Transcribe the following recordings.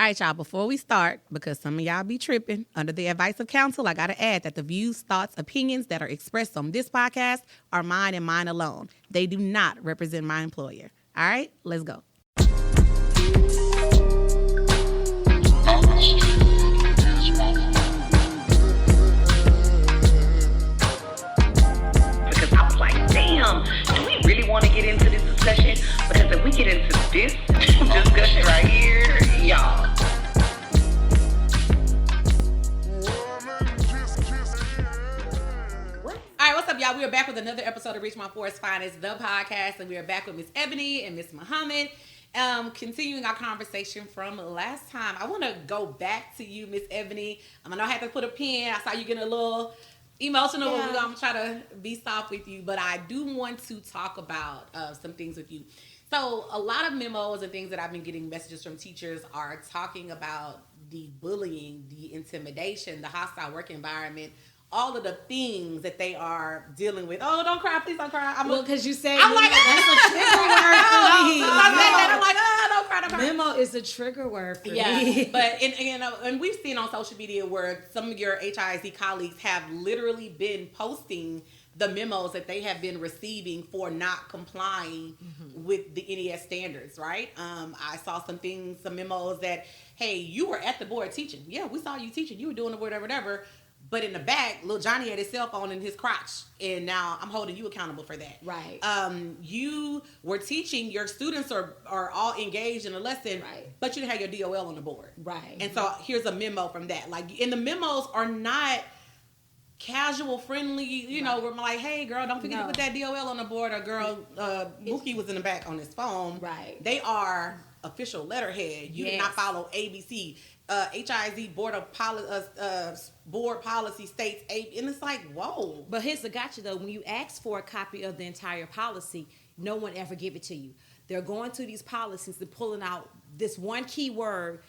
All right, y'all, before we start, because some of y'all be tripping, under the advice of counsel, I got to add that the views, thoughts, opinions that are expressed on this podcast are mine and mine alone. They do not represent my employer. All right, let's go. Because I was like, damn, do we really want to get into this discussion? Because if we get into this discussion right here, y'all. All right, what's up, y'all? We are back with another episode of Reach My Forest Finest, the podcast, and we are back with Miss Ebony and Miss Muhammed. Continuing our conversation from last time, I want to go back to you, Miss Ebony. I know I had to put a pin. I saw you getting a little emotional. Yeah. I'm going to try to be soft with you, but I do want to talk about some things with you. So a lot of memos and things that I've been getting messages from teachers are talking about the bullying, the intimidation, the hostile work environment, all of the things that they are dealing with. Oh, don't cry, please don't cry. Because you said I'm like, that's a trigger word for me. I'm like, don't cry, don't cry. Memo is a trigger word for me. Yeah, but and we've seen on social media where some of your HISD colleagues have literally been posting the memos that they have been receiving for not complying with the NES standards, right? I saw some memos that, hey, you were at the board teaching. Yeah, we saw you teaching. You were doing whatever. But in the back, little Johnny had his cell phone in his crotch, and now I'm holding you accountable for that. Right. You were teaching, your students are all engaged in a lesson, right, but you didn't have your DOL on the board. Right. And so here's a memo from that. Like, and the memos are not casual, friendly, you know, where I'm like, hey, girl, don't forget to put that DOL on the board, or girl, Mookie was in the back on his phone. Right. They are official letterhead. You did not follow ABC. HISD board policy states, and it's like, whoa. But here's the gotcha though: when you ask for a copy of the entire policy, no one ever give it to you. They're going to these policies and pulling out this one key word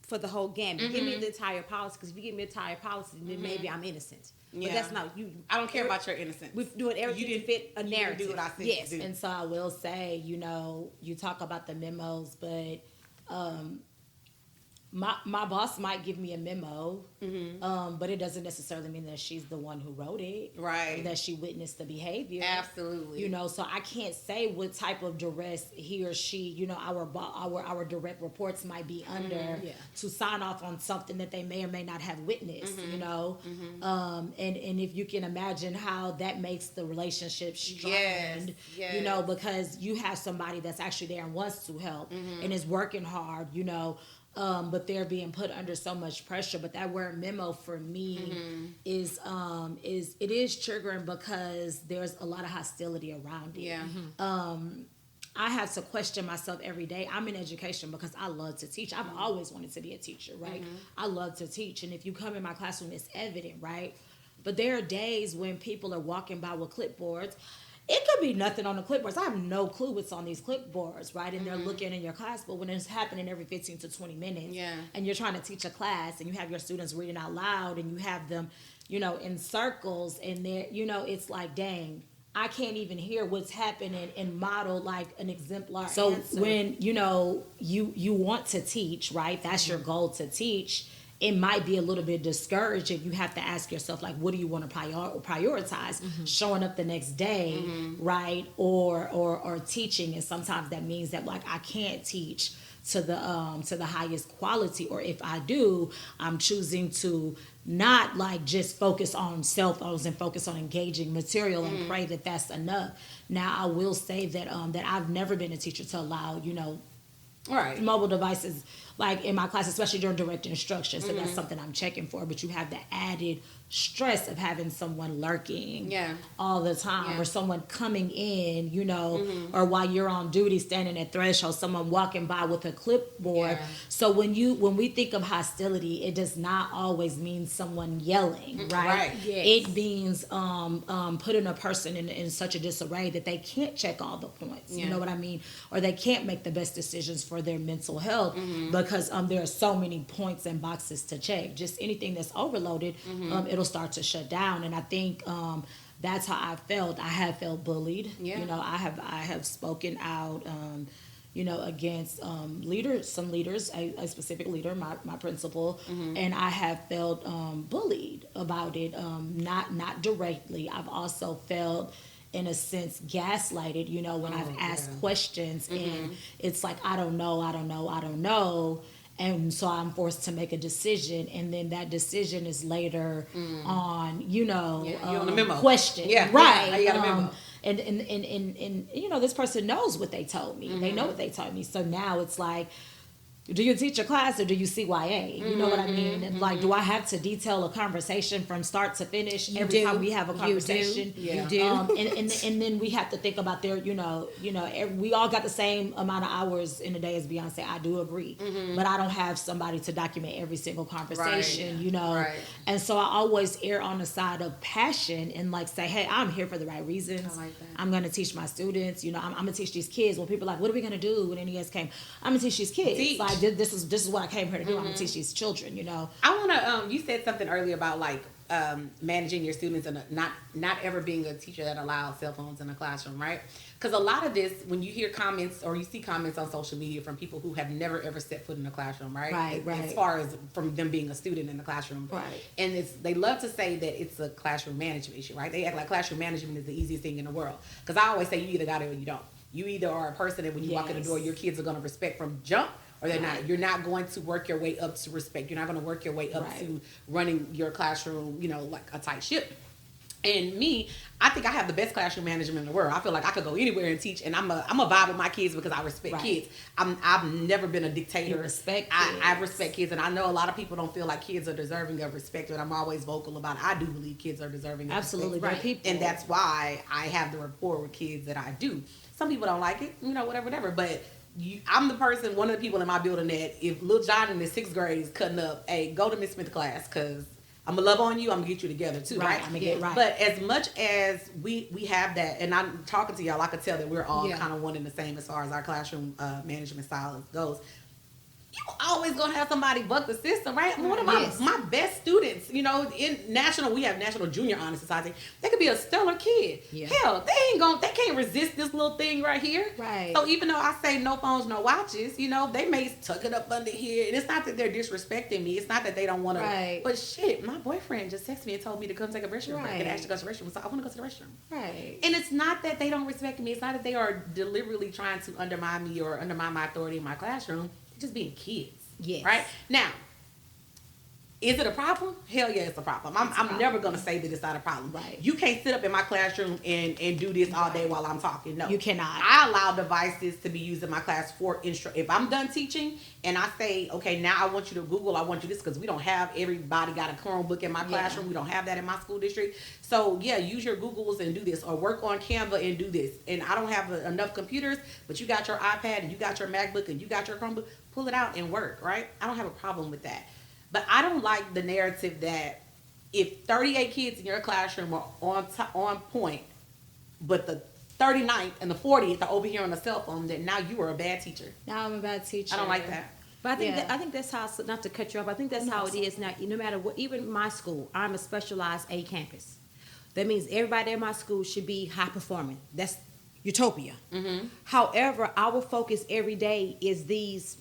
for the whole gamut. Give me the entire policy, because if you give me the entire policy, then maybe I'm innocent. But that's not you. I don't care about your innocence. We're doing everything to fit a narrative. You do what I said. Yes, and so I will say, you know, you talk about the memos, but my boss might give me a memo, but it doesn't necessarily mean that she's the one who wrote it, right? That she witnessed the behavior. Absolutely. You know, so I can't say what type of duress he or she, you know, our direct reports might be under to sign off on something that they may or may not have witnessed. You know, and if you can imagine how that makes the relationship strained, you know, because you have somebody that's actually there and wants to help and is working hard, you know. But they're being put under so much pressure. But that word memo for me is triggering, because there's a lot of hostility around it. Yeah. I have to question myself every day. I'm in education because I love to teach. I've always wanted to be a teacher, right? I love to teach, and if you come in my classroom, it's evident, right? But there are days when people are walking by with clipboards. It could be nothing on the clipboards. I have no clue what's on these clipboards, right? And they're looking in your class, but when it's happening every 15 to 20 minutes, and you're trying to teach a class, and you have your students reading out loud, and you have them, you know, in circles, and they're, you know, it's like, dang, I can't even hear what's happening and model like an exemplar answer. When, you know, you want to teach, right? That's your goal, to teach. It might be a little bit discouraging. You have to ask yourself, like, what do you want to prioritize? Showing up the next day, right? Or teaching. And sometimes that means that, like, I can't teach to the highest quality, or if I do, I'm choosing to not like just focus on self-owns and focus on engaging material and pray that that's enough. Now, I will say that that I've never been a teacher to allow, you know, mobile devices like in my class, especially during direct instruction. So that's something I'm checking for. But you have the added stress of having someone lurking all the time, or someone coming in, you know, or while you're on duty standing at threshold, someone walking by with a clipboard. So when we think of hostility, it does not always mean someone yelling, right? It means putting a person in such a disarray that they can't check all the points, you know what I mean? Or they can't make the best decisions for their mental health because there are so many points and boxes to check. Just anything that's overloaded, it'll start to shut down. And I think that's how I felt. I have felt bullied. You know, I have spoken out. against some leaders, a specific leader, my principal, and I have felt bullied about it. Not directly. I've also felt, in a sense, gaslighted, when I've asked questions and it's like, I don't know. And so I'm forced to make a decision, and then that decision is later on, you're on the memo. Question. Yeah, right. You got a memo. And this person knows what they told me. They know what they told me. So now it's like, do you teach a class or do you CYA? You know what I mean? And like, do I have to detail a conversation from start to finish every time we have a conversation? You do. And then we have to think about we all got the same amount of hours in a day as Beyonce. I do agree, but I don't have somebody to document every single conversation. Right. And so I always err on the side of passion and like say, hey, I'm here for the right reasons. I like that. I'm going to teach my students. I'm going to teach these kids. When people are like, what are we going to do when NES came? I'm going to teach these kids. Like, this is what I came here to do. I'm going to teach these children, I want to, you said something earlier about like managing your students and not ever being a teacher that allows cell phones in the classroom, right? Because a lot of this, when you hear comments or you see comments on social media from people who have never ever set foot in the classroom, right? Right. As far as from them being a student in the classroom. Right. And they love to say that it's a classroom management issue, right? They act like classroom management is the easiest thing in the world. Because I always say you either got it or you don't. You either are a person that when you walk in the door, your kids are going to respect from jump, or they're not. You're not going to work your way up to respect. You're not going to work your way up to running your classroom, like a tight ship. And me, I think I have the best classroom management in the world. I feel like I could go anywhere and teach, and I'm a vibe with my kids because I respect kids. I've never been a dictator. You respect kids. I respect kids, and I know a lot of people don't feel like kids are deserving of respect, but I'm always vocal about it. I do believe kids are deserving of Absolutely, respect. people. And that's why I have the rapport with kids that I do. Some people don't like it, whatever. But I'm the person, one of the people in my building that if Lil John in the 6th grade is cutting up, hey, go to Miss Smith class because I'm going to love on you. I'm going to get you together too, right? I'm going to get right. But as much as we have that, and I'm talking to y'all, I could tell that we're all kind of one and the same as far as our classroom management style goes. You always gonna have somebody buck the system, right? I mean, one of my best students, we have National Junior Honor Society. They could be a stellar kid. Yeah. Hell, they can't resist this little thing right here. Right. So even though I say no phones, no watches, they may tuck it up under here. And it's not that they're disrespecting me. It's not that they don't want to. Right. But shit, my boyfriend just texted me and told me to come take a restroom break and asked to go to the restroom. So I want to go to the restroom. Right. And it's not that they don't respect me. It's not that they are deliberately trying to undermine me or undermine my authority in my classroom. Just being kids. Yes. Right? Now, is it a problem? Hell yeah, it's a problem. I'm never going to say that it's not a problem. Right. You can't sit up in my classroom and do this all day while I'm talking. No. You cannot. I allow devices to be used in my class for if I'm done teaching and I say, okay, now I want you to Google, I want you this, because we don't have everybody got a Chromebook in my classroom. We don't have that in my school district. So yeah, use your Googles and do this, or work on Canva and do this. And I don't have enough computers, but you got your iPad and you got your MacBook and you got your Chromebook. Pull it out and work, right? I don't have a problem with that. But I don't like the narrative that if 38 kids in your classroom are on point, but the 39th and the 40th are over here on the cell phone, that now you are a bad teacher. Now I'm a bad teacher. I don't like that. But I think that's how, not to cut you off, I think that's how it is now. No matter what, even my school, I'm a specialized A campus. That means everybody in my school should be high performing. That's utopia. Mm-hmm. However, our focus every day is these,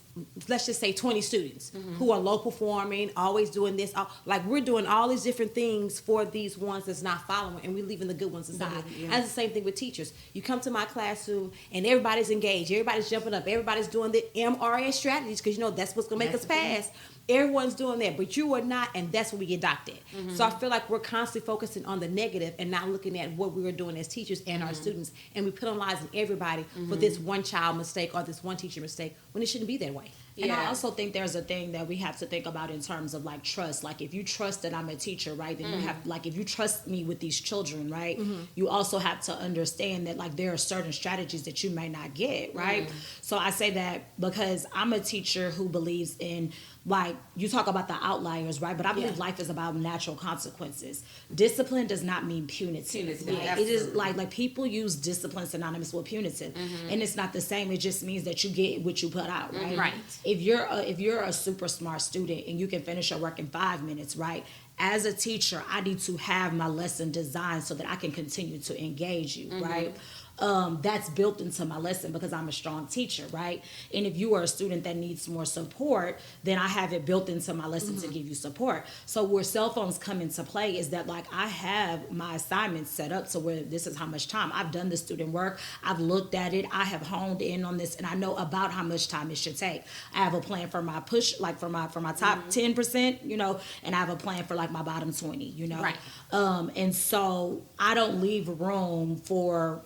let's just say 20 students who are low performing, always doing this. Like we're doing all these different things for these ones that's not following, and we're leaving the good ones aside. Yeah. And it's the same thing with teachers. You come to my classroom and everybody's engaged, everybody's jumping up, everybody's doing the MRS strategies because that's what's going to make us pass. Everyone's doing that, but you are not, and that's what we get docked at. Mm-hmm. So I feel like we're constantly focusing on the negative and not looking at what we were doing as teachers and our students, and we penalizing everybody for this one child mistake or this one teacher mistake when it shouldn't be that way. And I also think there's a thing that we have to think about in terms of like trust. Like if you trust that I'm a teacher, right, then you have, like if you trust me with these children, right, you also have to understand that like there are certain strategies that you may not get, right? So I say that because I'm a teacher who believes in, like you talk about the outliers, right? But I believe life is about natural consequences. Discipline does not mean punitive. Like, it is like people use discipline synonymous with punitive, and it's not the same. It just means that you get what you put out, right? Right. If you're a super smart student and you can finish your work in 5 minutes, right? As a teacher, I need to have my lesson designed so that I can continue to engage you, right? that's built into my lesson because I'm a strong teacher, right? And if you are a student that needs more support, then I have it built into my lesson to give you support. So where cell phones come into play is that like I have my assignments set up to where this is how much time I've done the student work, I've looked at it, I have honed in on this, and I know about how much time it should take. I have a plan for my push, like for my top 10%, you know, and I have a plan for like my bottom 20, you know. Right. And so I don't leave room for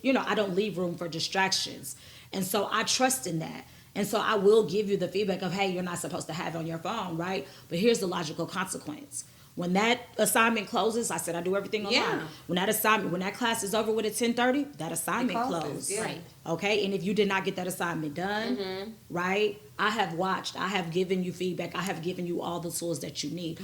I don't leave room for distractions. And so I trust in that. And so I will give you the feedback of, hey, you're not supposed to have it on your phone, right? But here's the logical consequence. When that assignment closes, I said I do everything online. Yeah. When that class is over with at 10:30, that assignment closed. Yeah. Right. Okay? And if you did not get that assignment done, right? I have watched, I have given you feedback, I have given you all the tools that you need.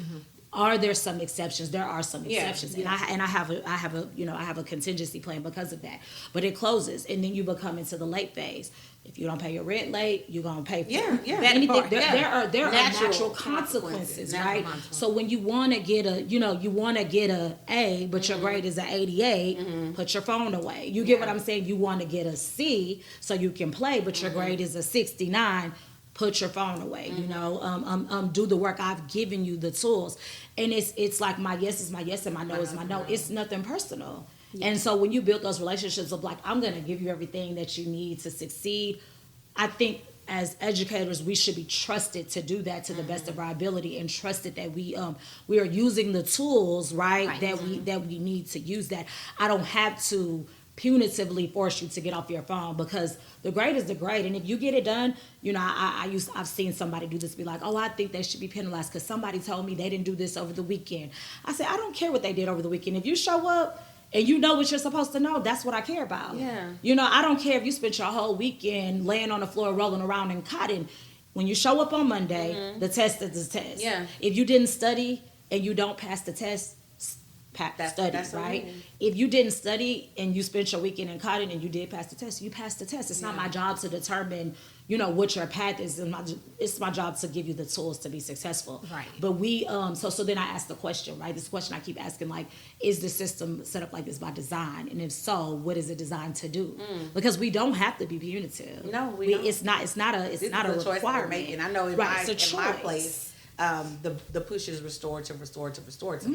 Are there some exceptions? There are some exceptions, and I have a contingency plan because of that. But it closes, and then you become into the late phase. If you don't pay your rent late, you're gonna pay for anything. There are natural consequences, right? So when you want to get a A, but your grade is an 88, put your phone away. You get what I'm saying? You want to get a C so you can play, but your grade is a 69. Put your phone away, you know, do the work. I've given you the tools. And it's like my yes is my yes and my no is my no. It's nothing personal. Yeah. And so when you build those relationships of like, I'm going to give you everything that you need to succeed, I think as educators, we should be trusted to do that to the best of our ability, and trusted that we are using the tools, right. that we need to use that. I don't have to punitively force you to get off your phone, because the grade is the grade, and if you get it done, you know, I've seen somebody do this, be like, oh, I think they should be penalized because somebody told me they didn't do this over the weekend. I say, I don't care what they did over the weekend. If you show up and you know what you're supposed to know, that's what I care about. Yeah. You know, I don't care if you spent your whole weekend laying on the floor rolling around in cotton. When you show up on Monday, the test is the test. Yeah. If you didn't study and you don't pass the test, study, right? Right. If you didn't study and you spent your weekend in cotton and you did pass the test, you passed the test. It's not my job to determine, you know, what your path is. It's my job to give you the tools to be successful. Right. But we, so then I asked the question, right? This question I keep asking, like, is the system set up like this by design? And if so, what is it designed to do? Because we don't have to be punitive. No, we don't. It's not a choice requirement. we're making. I know in Right, my place, the push is restorative,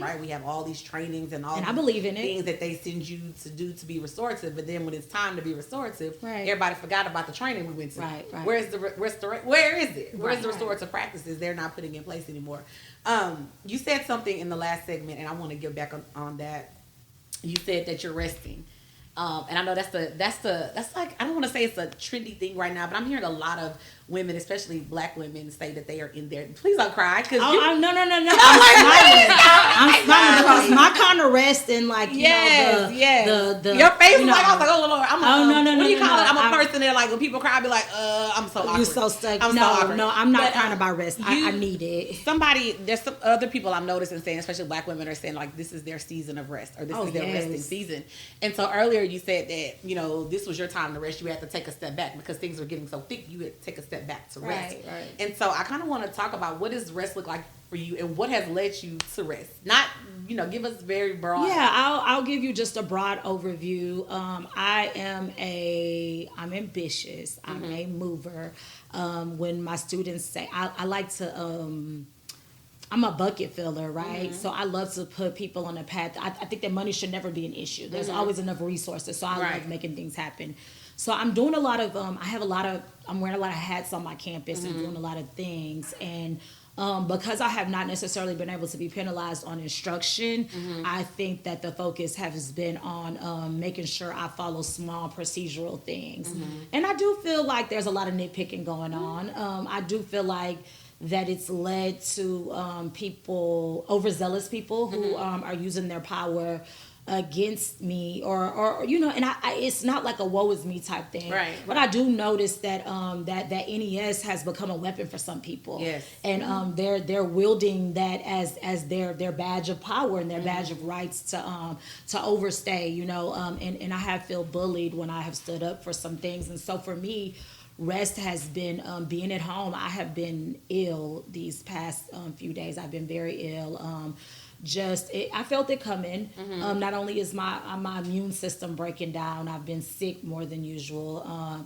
right? We have all these trainings and I believe in it. Things that they send you to do to be restorative, but then when it's time to be restorative, right. everybody forgot about the training we went to. Right. Where is it? Where's the restorative practices they're not putting in place anymore? You said something in the last segment, and I want to get back on that. You said that you're resting. And I know that's like, I don't want to say it's a trendy thing right now, but I'm hearing a lot of women, especially Black women, say that they are in there. Please don't cry, because no. I'm smiling because my kind of rest and like the your face is like, I was like, oh Lord, no. What do you call it? I'm a person that like when people cry, I be like, I'm so awkward. You so stuck. I'm so awkward. No, I'm not crying about rest. I need it. There's some other people I'm noticing saying, especially Black women, are saying like this is their season of rest, or this is their resting season. And so earlier you said that, you know, this was your time to rest. You had to take a step back because things were getting so thick. You had to take a step back to rest. Right. And so I kind of want to talk about what does rest look like for you, and what has led you to rest. Not, you know, give us very broad. Yeah, I'll give you just a broad overview. I'm ambitious. I'm a mover. When my students say, I like to. I'm a bucket filler, right? So I love to put people on a path. I think that money should never be an issue. There's always enough resources, so I love making things happen. So I'm doing a lot of, I'm wearing a lot of hats on my campus and doing a lot of things. And because I have not necessarily been able to be penalized on instruction, I think that the focus has been on making sure I follow small procedural things. And I do feel like there's a lot of nitpicking going on. I do feel like that it's led to people, overzealous people who are using their power against me, or you know, and I it's not like a woe is me type thing, right? But I do notice that that NES has become a weapon for some people, yes, and they're wielding that as their badge of power and their badge of rights to overstay, you know, and I have felt bullied when I have stood up for some things, and so for me, rest has been being at home. I have been ill these past few days. I've been very ill. I felt it coming. Not only is my immune system breaking down, I've been sick more than usual.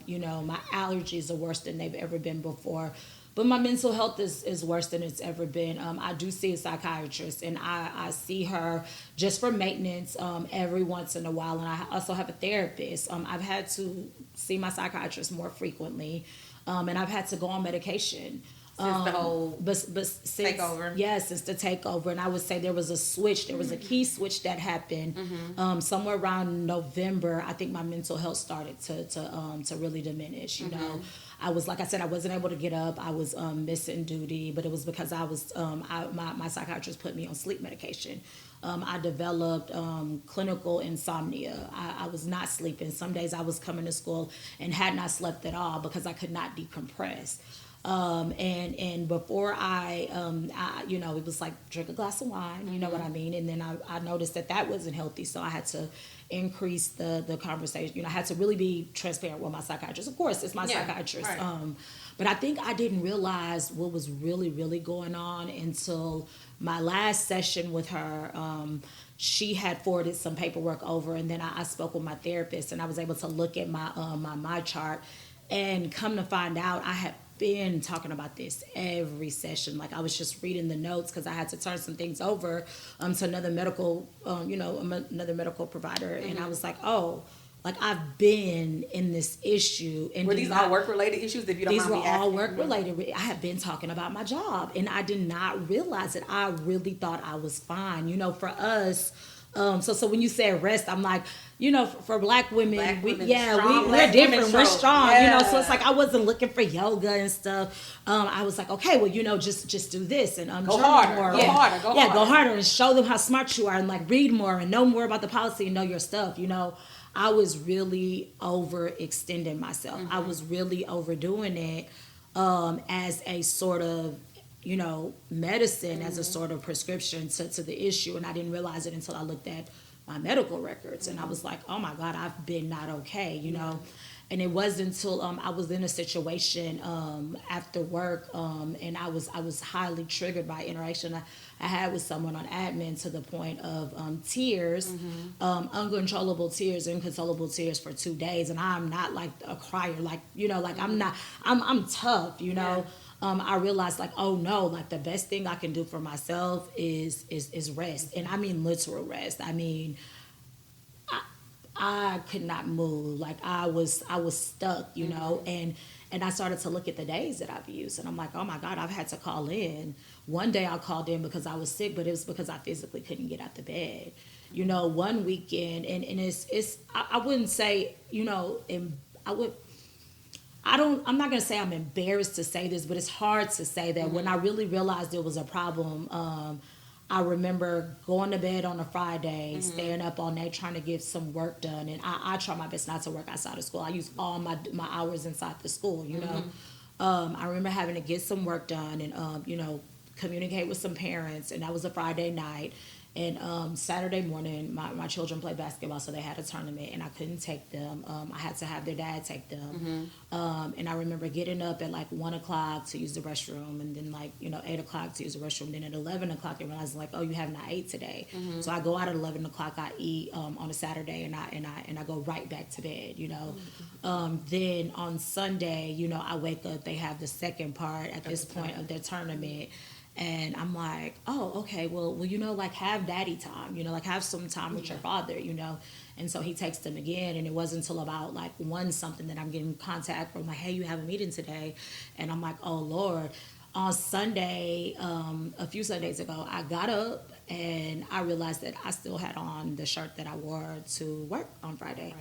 My allergies are worse than they've ever been before. But my mental health is worse than it's ever been. I do see a psychiatrist, and I see her just for maintenance every once in a while. And I also have a therapist. I've had to see my psychiatrist more frequently, and I've had to go on medication. Since the whole since, takeover. Yeah, since the takeover. And I would say there was a switch. There was a key switch that happened somewhere around November. I think my mental health started to really diminish, you know. I was, like I said, I wasn't able to get up. I was missing duty, but it was because I was my psychiatrist put me on sleep medication. I developed clinical insomnia. I was not sleeping. Some days I was coming to school and had not slept at all because I could not decompress. And before I it was like drink a glass of wine, you know what I mean? And then I noticed that wasn't healthy. So I had to increase the conversation. You know, I had to really be transparent with my psychiatrist. Of course, it's my psychiatrist. Right. But I think I didn't realize what was really, really going on until my last session with her. She had forwarded some paperwork over, and then I spoke with my therapist, and I was able to look at my chart, and come to find out I had been talking about this every session. Like I was just reading the notes because I had to turn some things over to another medical provider, and I was like, oh, like I've been in this issue. And were these all work related issues? If you don't these mind were me asking? all work related. I have been talking about my job, and I did not realize it. I really thought I was fine. You know, for us. So when you say rest, I'm like, you know, for black women, we're different. We're strong, you know. So it's like I wasn't looking for yoga and stuff. I was like, okay, well, you know, just do this and go harder, more. Go harder and show them how smart you are, and like read more and know more about the policy and know your stuff. You know, I was really overextending myself. I was really overdoing it as a sort of, you know, medicine, as a sort of prescription to the issue. And I didn't realize it until I looked at my medical records, and I was like, oh my God, I've been not okay, you know. And it wasn't until I was in a situation after work, and I was highly triggered by interaction I had with someone on admin, to the point of tears, uncontrollable tears, inconsolable tears for 2 days. And I'm not like a crier, like, you know, like I'm tough, you know. I realized, like, oh no, like the best thing I can do for myself is rest. And I mean literal rest. I mean, I could not move. Like I was stuck, you know. And I started to look at the days that I've used, and I'm like, oh my God, I've had to call in. One day I called in because I was sick, but it was because I physically couldn't get out the bed. You know, one weekend, and it's I wouldn't say, you know, I'm not going to say I'm embarrassed to say this, but it's hard to say that when I really realized there was a problem. I remember going to bed on a Friday, staying up all night trying to get some work done. And I try my best not to work outside of school. I use all my hours inside the school, you know. I remember having to get some work done and, you know, communicate with some parents. And that was a Friday night. And Saturday morning, my children play basketball, so they had a tournament, and I couldn't take them. I had to have their dad take them. And I remember getting up at like 1 o'clock to use the restroom, and then like, you know, 8 o'clock to use the restroom. Then at 11 o'clock, I realized like, oh, you have not ate today. So I go out at 11 o'clock, I eat on a Saturday, and I go right back to bed, you know. Then on Sunday, you know, I wake up, they have the second part at this point of their tournament. And I'm like, oh, okay, well, you know, like have daddy time, you know, like have some time with your father, you know. And so he takes them again, and it wasn't until about like 1 something that I'm getting contact from like, hey, you have a meeting today. And I'm like, oh Lord. On Sunday, a few Sundays ago, I got up and I realized that I still had on the shirt that I wore to work on Friday.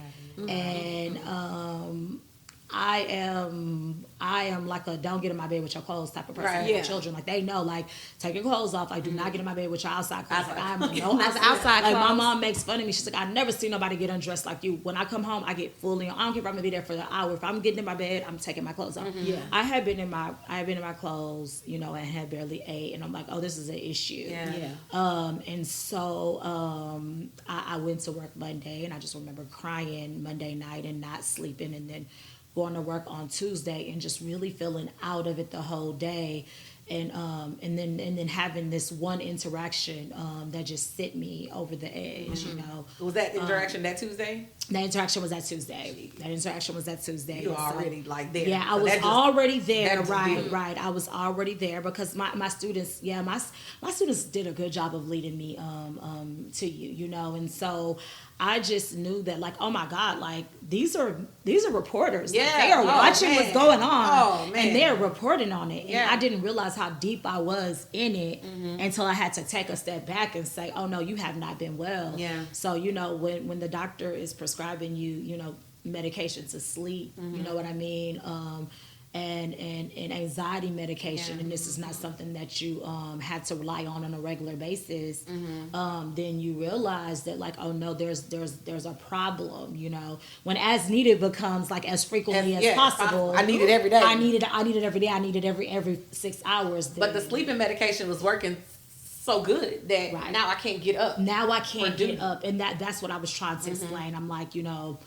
And I am like a don't get in my bed with your clothes type of person. Right. With children, like they know, like take your clothes off. Like do not get in my bed with your outside clothes. Like I'm no outside. Like my mom makes fun of me. She's like, I never seen nobody get undressed like you. When I come home, I get fully on. I don't care if I'm gonna be there for the hour. If I'm getting in my bed, I'm taking my clothes off. I had been in my clothes, you know, and had barely ate, and I'm like, oh, this is an issue. And so I went to work Monday, and I just remember crying Monday night and not sleeping, and then going to work on Tuesday and just really feeling out of it the whole day. And then having this one interaction that just set me over the edge, you know. Was that interaction that Tuesday? That interaction was that Tuesday. You were already like there. Yeah, I was already there. Right. I was already there because my students, my students did a good job of leading me to you, you know. And so I just knew that, like, oh my God, like these are reporters. Yeah, like, they are watching what's going on, and they're reporting on it. And I didn't realize how deep I was in it until I had to take a step back and say, oh no, you have not been well. Yeah. So you know, when the doctor is prescribing you, you know, medication to sleep, you know what I mean, and anxiety medication, and this is not something that you had to rely on a regular basis, then you realize that, like, oh no, there's a problem, you know, when as needed becomes like as frequently as possible. I need it every day. I need it every day. I need it every 6 hours. But the sleeping medication was working so good that now I can't get up. Now I can't get up, and that's what I was trying to explain. I'm like, you know,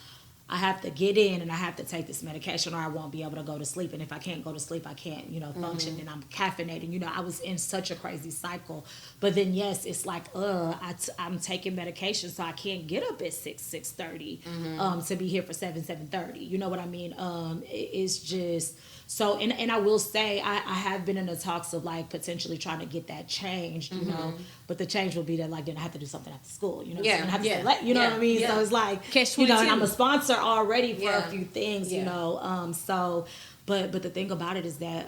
I have to get in and I have to take this medication or I won't be able to go to sleep. And if I can't go to sleep, I can't, you know, function, and I'm caffeinating. You know, I was in such a crazy cycle. But then, yes, it's like, I'm taking medication, so I can't get up at 6:30 to be here for 7:30. You know what I mean? It's just... So, and I will say, I have been in the talks of, like, potentially trying to get that changed, you know, but the change will be that, like, then I have to do something after school, you know? So you know what I mean? So it's like, you know, and I'm a sponsor already for a few things, you know, so, but the thing about it is that,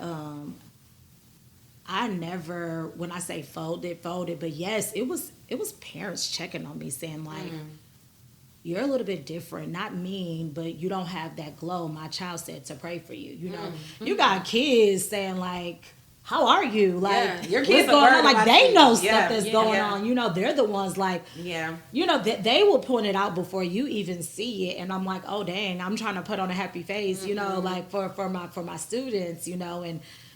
I never, when I say folded, but yes, it was parents checking on me saying, like, you're a little bit different, not mean, but you don't have that glow. My child said to pray for you. You know, you got kids saying, like, how are you? Like, your kids what's going on? Like, they know stuff that's going on. You know, they're the ones, like, you know, they will point it out before you even see it. And I'm like, oh dang, I'm trying to put on a happy face, you know, like for my students, you know,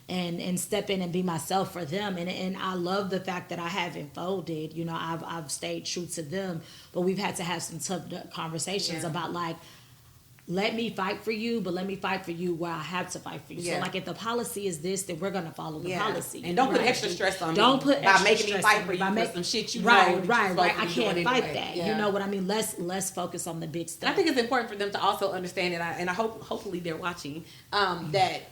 and step in and be myself for them. And I love the fact that I haven't folded. You know, I've stayed true to them, but we've had to have some tough conversations about, like, let me fight for you, but let me fight for you where I have to fight for you. So, like, if the policy is this, then we're going to follow the policy. And don't put extra stress on me. Don't put by making me fight for you for some shit you know. Right. I can't fight that. You know what I mean? Let's focus on the big stuff. And I think it's important for them to also understand, and I hopefully they're watching, that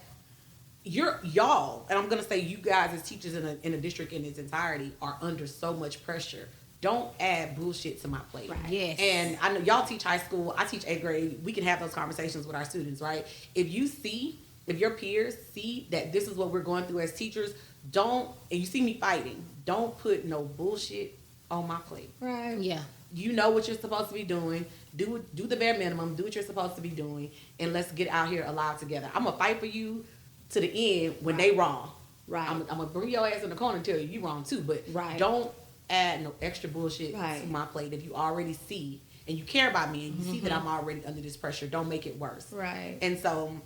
y'all, and I'm gonna say you guys as teachers in a district in its entirety are under so much pressure. Don't add bullshit to my plate. Right. Yes. And I know y'all teach high school. I teach 8th grade. We can have those conversations with our students, right? If your peers see that this is what we're going through as teachers, and you see me fighting, don't put no bullshit on my plate. Right. Yeah. You know what you're supposed to be doing. Do the bare minimum. Do what you're supposed to be doing, and let's get out here alive together. I'm gonna fight for you to the end when they wrong. Right. I'm gonna bring your ass in the corner and tell you wrong too. But don't add no extra bullshit to my plate. If you already see and you care about me and you see that I'm already under this pressure, don't make it worse. Right. And so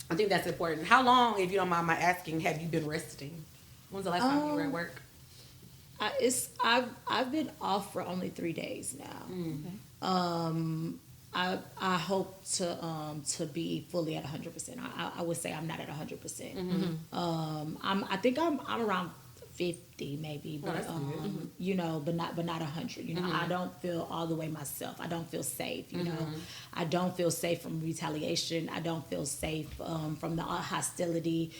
I think that's important. How long, if you don't mind my asking, have you been resting? When's the last time you were at work? I've been off for only 3 days now. I hope to be fully at 100%. I would say I'm not at 100%. I think I'm around 50 maybe, but you know, but not 100. You know, I don't feel all the way myself. I don't feel safe. You know, I don't feel safe from retaliation. I don't feel safe from the hostility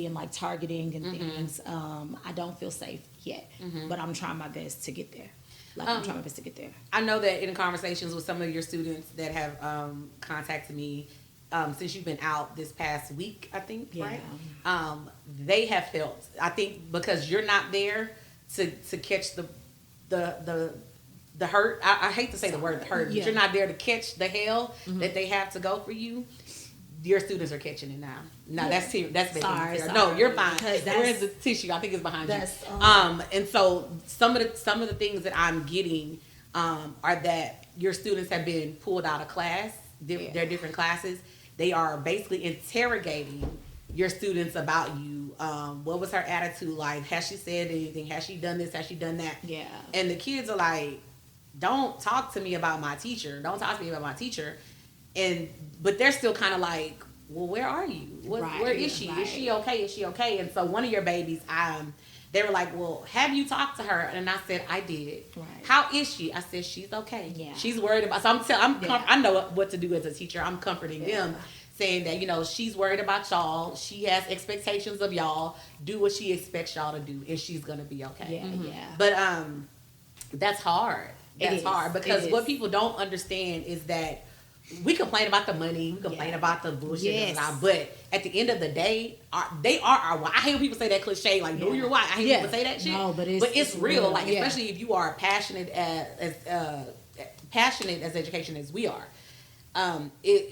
and, like, targeting and things. I don't feel safe yet, but I'm trying my best to get there. I'm trying my best to get there. I know that in conversations with some of your students that have contacted me since you've been out this past week, I think, right? They have felt, I think, because you're not there to catch the hurt. I hate to say the word hurt, but you're not there to catch the hell that they have to go for you. Your students are catching it now. No, that's basically sorry. No, you're fine. Where's the tissue? I think it's behind you. And so some of the things that I'm getting are that your students have been pulled out of class. They're different classes. They are basically interrogating your students about you. What was her attitude like? Has she said anything? Has she done this? Has she done that? Yeah. And the kids are like, don't talk to me about my teacher. Don't talk to me about my teacher. but they're still kind of like, well, where are you? Where is she? Right. Is she okay? Is she okay? And so one of your babies, they were like, well, have you talked to her? And I said, I did. Right. How is she? I said, she's okay. Yeah. She's worried about. So I know what to do as a teacher. I'm comforting them, saying that, you know, she's worried about y'all. She has expectations of y'all. Do what she expects y'all to do, and she's gonna be okay. Yeah. But that's hard. That's It is. hard because It what is. people don't understand is that we complain about the money, we complain about the bullshit, Yes. but at the end of the day, they are our why. I hate when people say that cliche, like, know your why. I hate when people say that shit. No, but it's real. real. Like, Yeah. especially if you are passionate as education as we are.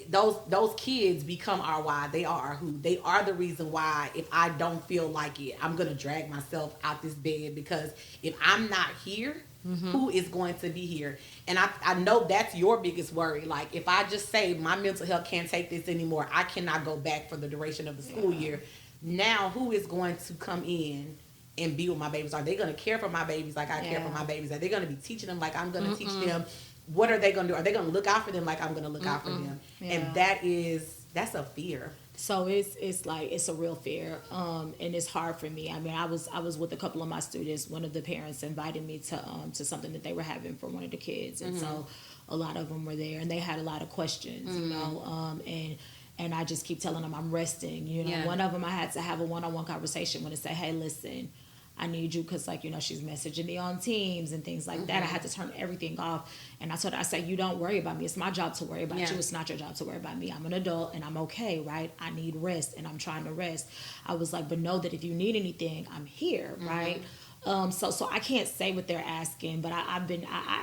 Those kids become our why. They are they are the reason why. If I don't feel like it, I'm gonna drag myself out this bed, because if I'm not here, who is going to be here? And I know that's your biggest worry. Like, if I just say my mental health can't take this anymore, I cannot go back for the duration of the school year. Now, who is going to come in and be with my babies? Are they going to care for my babies like I care for my babies? Are they going to be teaching them like I'm going to teach them? What are they going to do? Are they going to look out for them like I'm going to look out for them? Yeah. And that's a fear. So it's like, it's a real fear, and it's hard for me. I mean, I was with a couple of my students. One of the parents invited me to something that they were having for one of the kids, and so a lot of them were there, and they had a lot of questions, you know, and I just keep telling them I'm resting. You know, one of them I had to have a one-on-one conversation with, and say, hey, listen, I need you, because, like, you know, she's messaging me on Teams and things like that. I had to turn everything off. And I told her, I said, you don't worry about me. It's my job to worry about you. It's not your job to worry about me. I'm an adult and I'm okay, right? I need rest and I'm trying to rest. I was like, but know that if you need anything, I'm here, right? So I can't say what they're asking, but I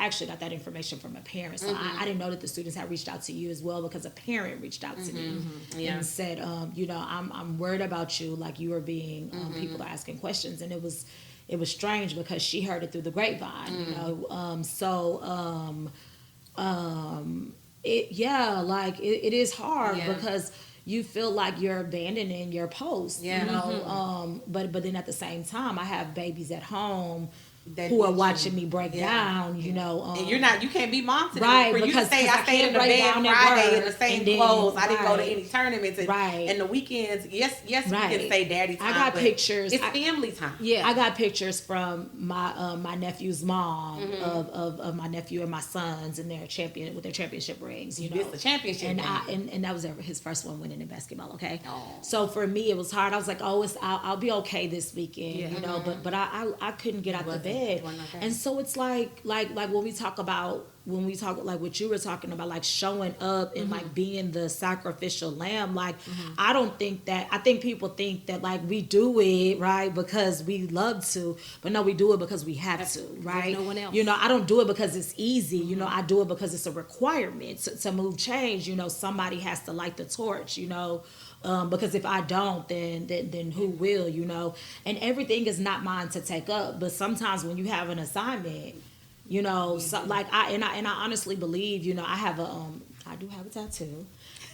actually got that information from a parent. So I didn't know that the students had reached out to you as well, because a parent reached out to me and said, you know, I'm worried about you. Like, you are being, people are asking questions. And it was strange because she heard it through the grapevine, you know? It is hard because you feel like you're abandoning your post, you know? But then at the same time, I have babies at home who are watching me break down, you know. And you can't be mom to them. Right, For you to because say I stayed in the bed Friday in the same clothes. I didn't go to any tournaments. And the weekends, yes, we can say daddy time. I got pictures. It's family time. Yeah, I got pictures from my nephew's mom of my nephew and my sons and their championship rings. You know, it's the championship, and that was his first one winning in basketball. Okay, so for me it was hard. I was like, I'll be okay this weekend, you know. But I couldn't get out the bed. And so it's like when we talk like what you were talking about, like showing up and like being the sacrificial lamb, like I think people think that like we do it right because we love to, but no, we do it because we have to, right? No one else. You know, I don't do it because it's easy, you know, I do it because it's a requirement to move change. You know, somebody has to light the torch, you know. Because if I don't, then who will, you know? And everything is not mine to take up. But sometimes when you have an assignment, you know, so like I honestly believe, you know, I do have a tattoo.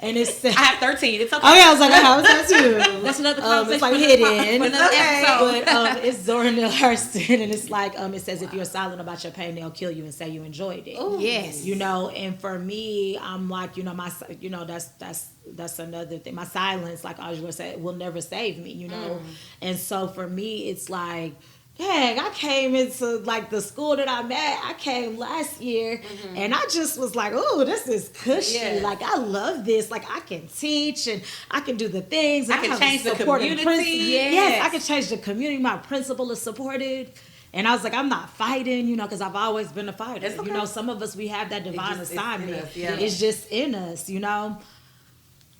And it's I have 13. It's okay. I was like, I have a tattoo. That's another conversation. It's like hidden. For another episode. But it's Zora Neale Hurston, and it's like it says, if you're silent about your pain, they'll kill you and say you enjoyed it. Ooh. Yes. You know, and for me, I'm like, you know, that's another thing. My silence, like I was gonna say, will never save me. You know, and so for me, it's like, dang, I came into like the school that I'm at. I came last year, and I just was like, "Oh, this is cushy. Yes. Like I love this. Like I can teach and I can do the things. I can change the community. Yes, I can change the community. My principal is supported." And I was like, I'm not fighting, you know, because I've always been a fighter. Okay. You know, some of us, we have that divine assignment. It's just in us, you know.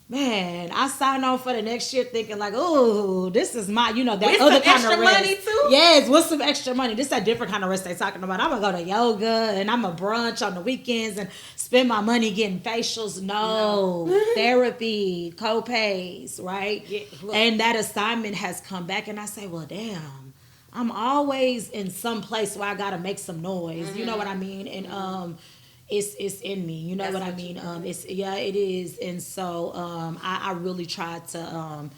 Man, I signed on for the next year thinking like, oh, this is my, you know, that with other some kind of extra rest. money too? Yes, with some extra money. This is a different kind of rest they're talking about. I'm going to go to yoga and I'm going to brunch on the weekends and spend my money getting facials. No. Therapy, co-pays, right? Yeah, and that assignment has come back and I say, well, damn, I'm always in some place where I got to make some noise. You know what I mean? And, it's in me, you know. That's what I mean. It is, and so I really try to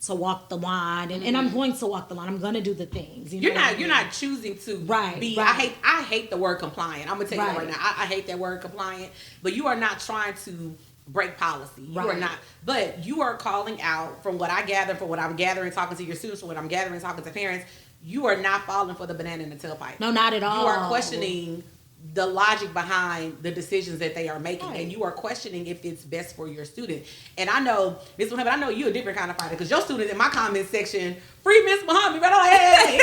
walk the line, and I'm going to walk the line. I'm going to do the things. You're not choosing to be. Right. I hate the word compliant. I'm gonna tell you that right now. I hate that word compliant. But you are not trying to break policy. You are Right. not, but you are calling out, from what I gather, from what I'm gathering, talking to your students, from what I'm gathering, talking to parents, you are not falling for the banana in the tailpipe. No, not at all. You are questioning the logic behind the decisions that they are making, Right. and you are questioning if it's best for your student. And I know, Ms. Muhammad, I know you're a different kind of fighter, because your students in my comment section, free Ms. Muhammad, right?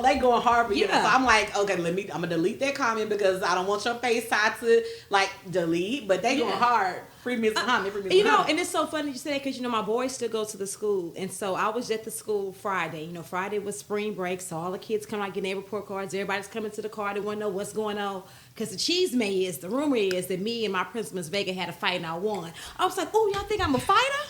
They going hard for you. Yeah. So I'm like, okay, I'm gonna delete that comment because I don't want your face tied to like delete, but they going hard. Free Ms. Muhammad, free Ms. You know, Muhammad. and it's so funny you say that because, my boys still go to the school. And so I was at the school Friday. Friday was spring break, so all the kids come out getting their report cards. Everybody's coming to the car. They want to know what's going on. Because the rumor is that me and my principal, Ms. Vega, had a fight and I won. I was like, oh, y'all think I'm a fighter?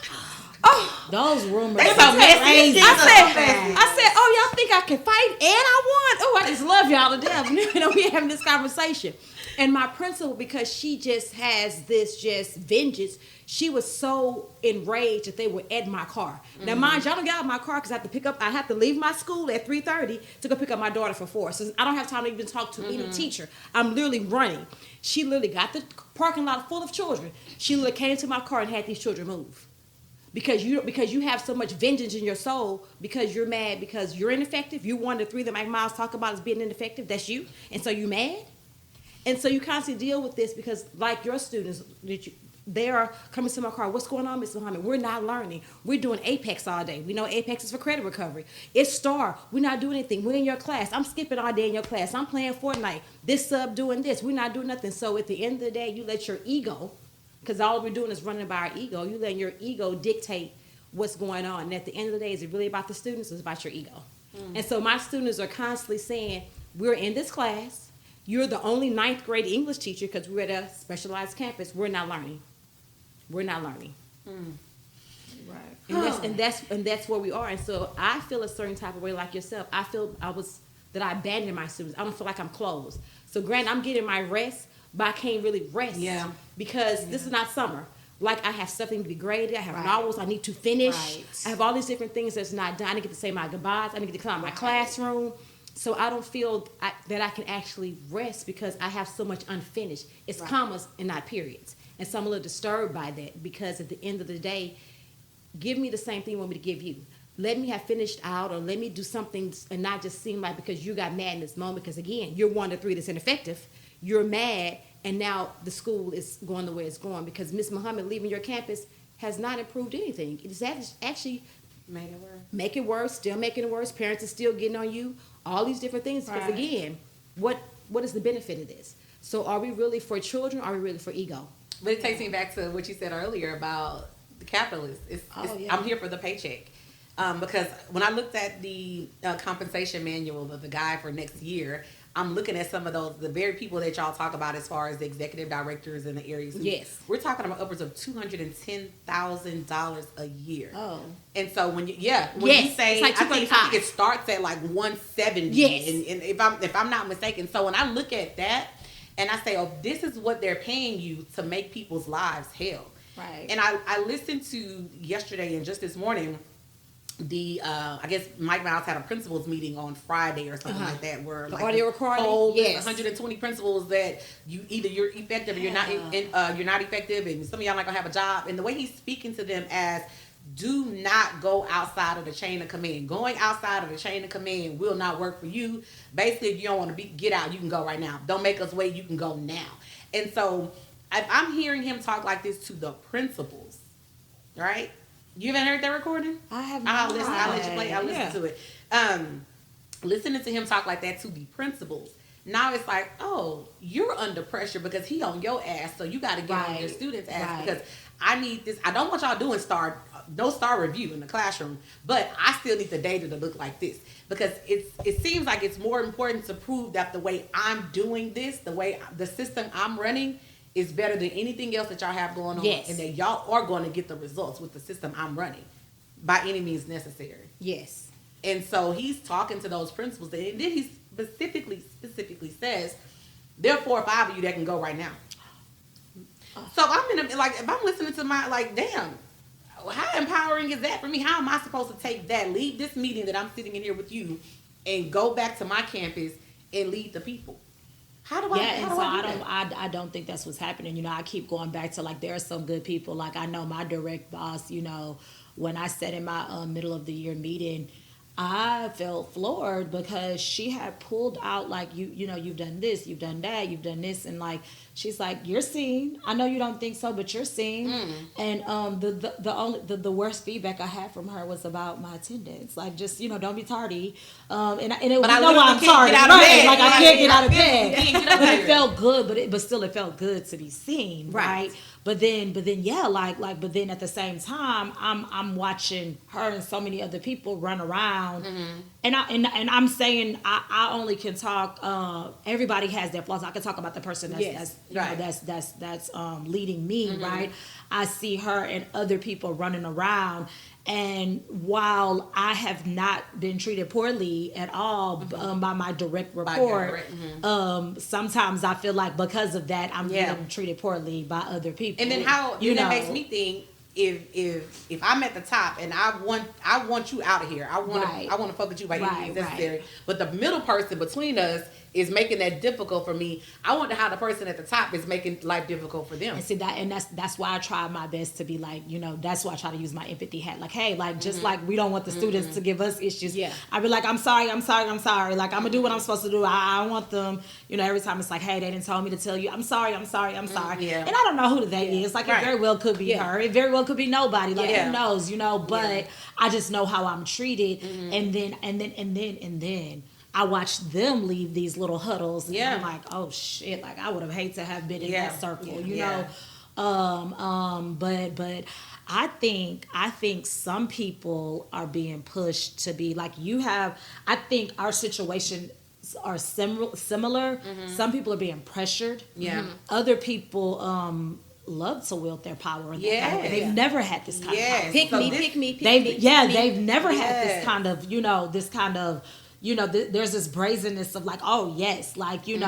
Oh, Those rumors. They so messy. I said, oh, y'all think I can fight and I won? Oh, I just love y'all to death. We having this conversation. And my principal, because she just has this just vengeance, she was so enraged that they were at my car. Now, mind you, I don't get out of my car because I have to leave my school at 3:30 to go pick up my daughter for 4. So I don't have time to even talk to any teacher. I'm literally running. She literally got the parking lot full of children. She literally came to my car and had these children move. Because you have so much vengeance in your soul, because you're mad, because you're ineffective. You're one of the 3 that Mike Miles talk about as being ineffective. That's you. And so you mad. And so you constantly deal with this because, like your students, they are coming to my car. What's going on, Ms. Muhammad? We're not learning. We're doing Apex all day. We know Apex is for credit recovery. It's STAR. We're not doing anything. We're in your class. I'm skipping all day in your class. I'm playing Fortnite. This sub doing this. We're not doing nothing. So at the end of the day, you let your ego, because all we're doing is running by our ego. You let your ego dictate what's going on. And at the end of the day, is it really about the students or is it about your ego? And so my students are constantly saying, we're in this class. You're the only 9th grade English teacher because we're at a specialized campus. We're not learning. We're not learning. Right. And that's where we are. And so I feel a certain type of way like yourself. I feel that I abandoned my students. I don't feel like I'm closed. So granted, I'm getting my rest, but I can't really rest. Yeah. Because this is not summer. Like I have something to be graded. I have Right. novels I need to finish. Right. I have all these different things that's not done. I didn't get to say my goodbyes. I didn't get to come out of my classroom. So I don't feel that I can actually rest because I have so much unfinished. It's commas and not periods. And so I'm a little disturbed by that because at the end of the day, give me the same thing you want me to give you. Let me have finished out or let me do something and not just seem like because you got mad in this moment. Because again, you're 1 to 3 that's ineffective. You're mad and now the school is going the way it's going because Miss Muhammad leaving your campus has not improved anything. It's actually make it worse, still making it worse. Parents are still getting on you. All these different things. Because again, what is the benefit of this? So are we really for children or are we really for ego? But it takes me back to what you said earlier about the capitalist. I'm here for the paycheck. Because when I looked at the compensation manual of the guy for next year, I'm looking at some of the very people that y'all talk about as far as the executive directors in the areas. Yes. We're talking about upwards of $210,000 a year. Oh. And so when you Yes, say, it's like I think $235. it starts at like 170. Yes. And if I'm not mistaken. So when I look at that and I say, oh, this is what they're paying you to make people's lives hell. Right. And I listened to yesterday and just this morning, I guess Mike Miles had a principals meeting on Friday or something like that, where The like audio recording? yes. 120 principals that you're effective or you're not effective, and some of y'all not gonna have a job. And the way he's speaking to them as, do not go outside of the chain of command. Going outside of the chain of command will not work for you. Basically, if you don't want to get out, you can go right now. Don't make us wait. You can go now. And so if I'm hearing him talk like this to the principals, right? You haven't heard that recording? I have I'll not. let you play. I'll listen to it. Listening to him talk like that to the principals. Now it's like, oh, you're under pressure because he on your ass, so you got to get on your students' ass because I need this. I don't want y'all doing no star review in the classroom, but I still need the data to look like this because it seems like it's more important to prove that the way I'm doing this, the way the system I'm running is better than anything else that y'all have going on, and that y'all are going to get the results with the system I'm running by any means necessary. Yes. And so he's talking to those principals, and then he specifically says, there are 4 or 5 of you that can go right now. So if I'm listening to damn, how empowering is that for me? How am I supposed to take that, leave this meeting that I'm sitting in here with you, and go back to my campus and lead the people? How do I? Yeah, and how so do I I do don't, that? I don't think that's what's happening. You know, I keep going back to like there are some good people. Like I know my direct boss. You know, when I sat in my middle of the year meeting, I felt floored because she had pulled out like you know you've done this, you've done that, you've done this, and like she's like you're seen. I know you don't think so, but you're seen. And the worst feedback I had from her was about my attendance. Like just don't be tardy. And it But you I know why I'm literally can't tardy, get out of right? bed. Like I Right. can't get out of Can't get bed. up But it there. felt good, but still it felt good to be seen, Right. right? But then yeah, but then at the same time, I'm watching her and so many other people run around, and I'm saying I only can talk. Everybody has their flaws. I can talk about the person Yes. Right. that's leading me, right? I see her and other people running around. And while I have not been treated poorly at all by my direct report, sometimes I feel like because of that, I'm being treated poorly by other people. And then that makes me think if I'm at the top and I want you out of here, I want to fuck with you by any means necessary. But the middle person between us is making that difficult for me. I wonder how the person at the top is making life difficult for them. And see that's why I try my best to be like, that's why I try to use my empathy hat. Like, hey, like just like we don't want the students to give us issues. Yeah. I be like, I'm sorry. Like I'm gonna do what I'm supposed to do. I want them, every time it's like, hey, they didn't tell me to tell you. I'm sorry. Yeah. And I don't know who the they is. Like it very well could be her. It very well could be nobody. Like who knows, but I just know how I'm treated. And then I watch them leave these little huddles. And I'm like, oh shit, like I would have hated to have been in that circle, you know. But I think some people are being pushed to be like I think our situation are similar. Some people are being pressured. Other people love to wield their power. They've never had this kind of power. Pick me. They've never had this kind of there's this brazenness of like, oh yes, like and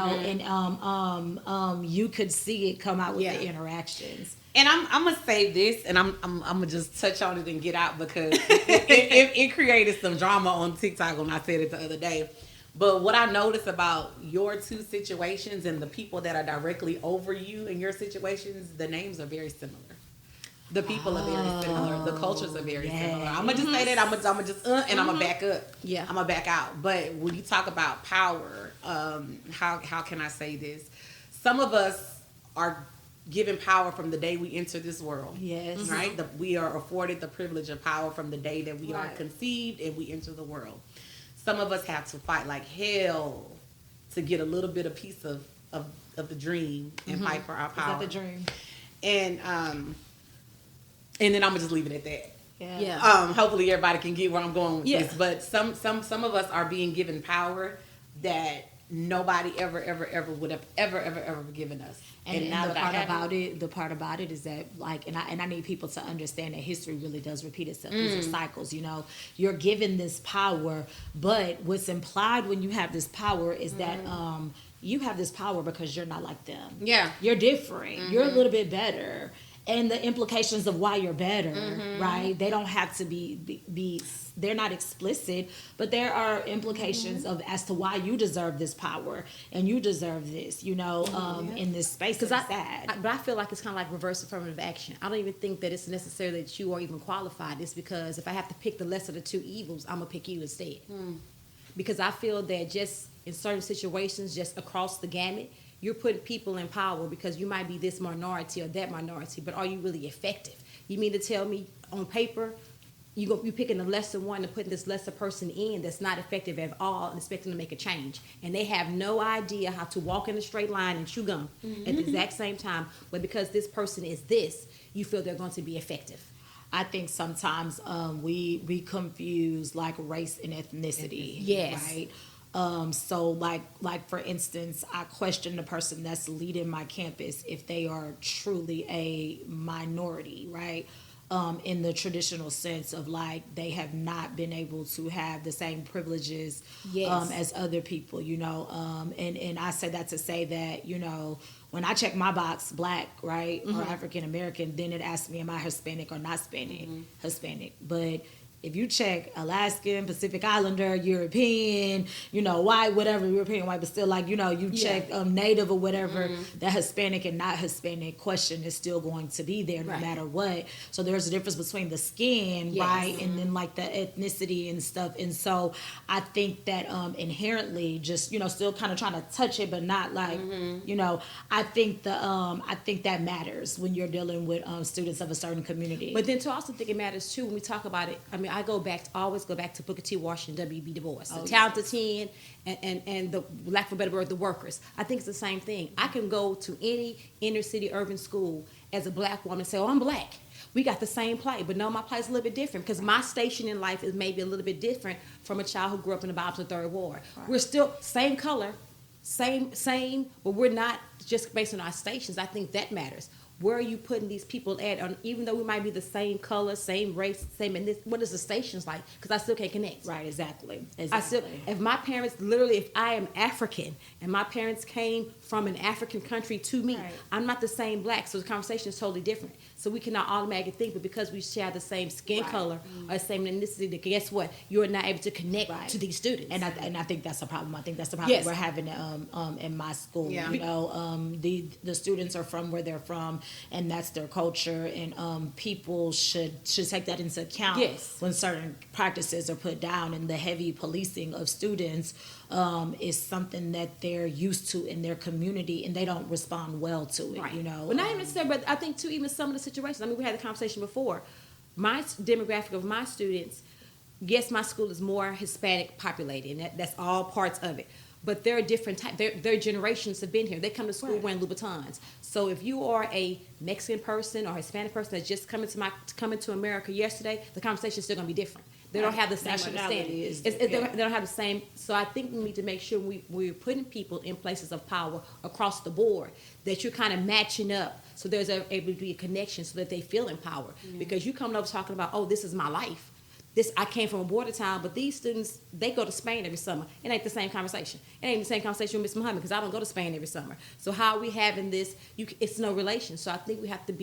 you could see it come out with the interactions. And I'm gonna say this, and I'm gonna just touch on it and get out because it created some drama on TikTok when I said it the other day. But what I noticed about your two situations and the people that are directly over you in your situations, the names are very similar. The people are very similar. The cultures are very similar. I'm gonna just say that. I'm gonna just and I'm gonna back up. Yeah. I'm gonna back out. But when you talk about power, how can I say this? Some of us are given power from the day we enter this world. Yes. Right. We are afforded the privilege of power from the day that we are conceived and we enter the world. Some of us have to fight like hell to get a little bit of piece of the dream and fight for our power. Is that the dream? And then I'm gonna just leave it at that. Yeah. Hopefully everybody can get where I'm going with this. But some of us are being given power that nobody ever would have ever given us. And now the part about it is that like, and I need people to understand that history really does repeat itself. These are cycles, You're given this power, but what's implied when you have this power is that you have this power because you're not like them. Yeah. You're different. You're a little bit better. And the implications of why you're better, right? They don't have to be they're not explicit, but there are implications of as to why you deserve this power and you deserve this, in this space. Because but I feel like it's kind of like reverse affirmative action. I don't even think that it's necessarily that you are even qualified. It's because if I have to pick the lesser of the two evils, I'm gonna pick you instead. Because I feel that just in certain situations, just across the gamut, you're putting people in power because you might be this minority or that minority, but are you really effective? You mean to tell me on paper, you're picking the lesser one and putting this lesser person in that's not effective at all and expecting to make a change. And they have no idea how to walk in a straight line and chew gum at the exact same time. But because this person is this, you feel they're going to be effective. I think sometimes we confuse like race and ethnicity. Yes. Right? So like for instance, I question the person that's leading my campus if they are truly a minority, right? In the traditional sense of like they have not been able to have the same privileges as other people, and I say that to say that, when I check my box, Black, right, or African American, then it asks me, am I Hispanic or not Hispanic? But If you check Alaskan, Pacific Islander, European, white, whatever, European white, but still you check Native or whatever, that Hispanic and not Hispanic question is still going to be there no matter what. So there's a difference between the skin, right, and then the ethnicity and stuff. And so I think that inherently just, still kind of trying to touch it, but not I think that matters when you're dealing with students of a certain community. But then to also think it matters too when we talk about it. I mean, I always go back to Booker T. Washington, W.B. Du Bois, the talented 10 and the, lack of a better word, the workers. I think it's the same thing. I can go to any inner city urban school as a black woman and say, oh, I'm black. We got the same plight, but no, my plight's a little bit different because my station in life is maybe a little bit different from a child who grew up in the bottom of the third ward. Right. We're still same color, same, but we're not just based on our stations. I think that matters. Where are you putting these people at? Even though we might be the same color, same race, same, and this, what is the stations like? Because I still can't connect. Right, exactly. If my parents, literally, if I am African and my parents came from an African country to me, I'm not the same black, so the conversation is totally different. So we cannot automatically think, but because we share the same skin color or the same ethnicity, guess what? You are not able to connect to these students. And I think that's a problem. I think that's the problem we're having in my school. Yeah. The students are from where they're from, and that's their culture, and people should take that into account when certain practices are put down. And the heavy policing of students is something that they're used to in their community, and they don't respond well to it. Well, not even necessarily, but I think too, even some of the situations. I mean, we had the conversation before. My demographic of my students, yes, my school is more Hispanic populated, and that's all parts of it. But they're different type. Their generations have been here. They come to school wearing Louboutins. So if you are a Mexican person or Hispanic person that's just coming to America yesterday, the conversation is still going to be different. They don't have the same understanding. They don't have the same. So I think we need to make sure we're putting people in places of power across the board, that you're kind of matching up so there's able to be a connection so that they feel empowered. Because you coming up talking about, oh, this is my life. I came from a border town, but these students, they go to Spain every summer. It ain't the same conversation. It ain't the same conversation with Miss Muhammad because I don't go to Spain every summer. So how are we having this? It's no relation. So I think we have to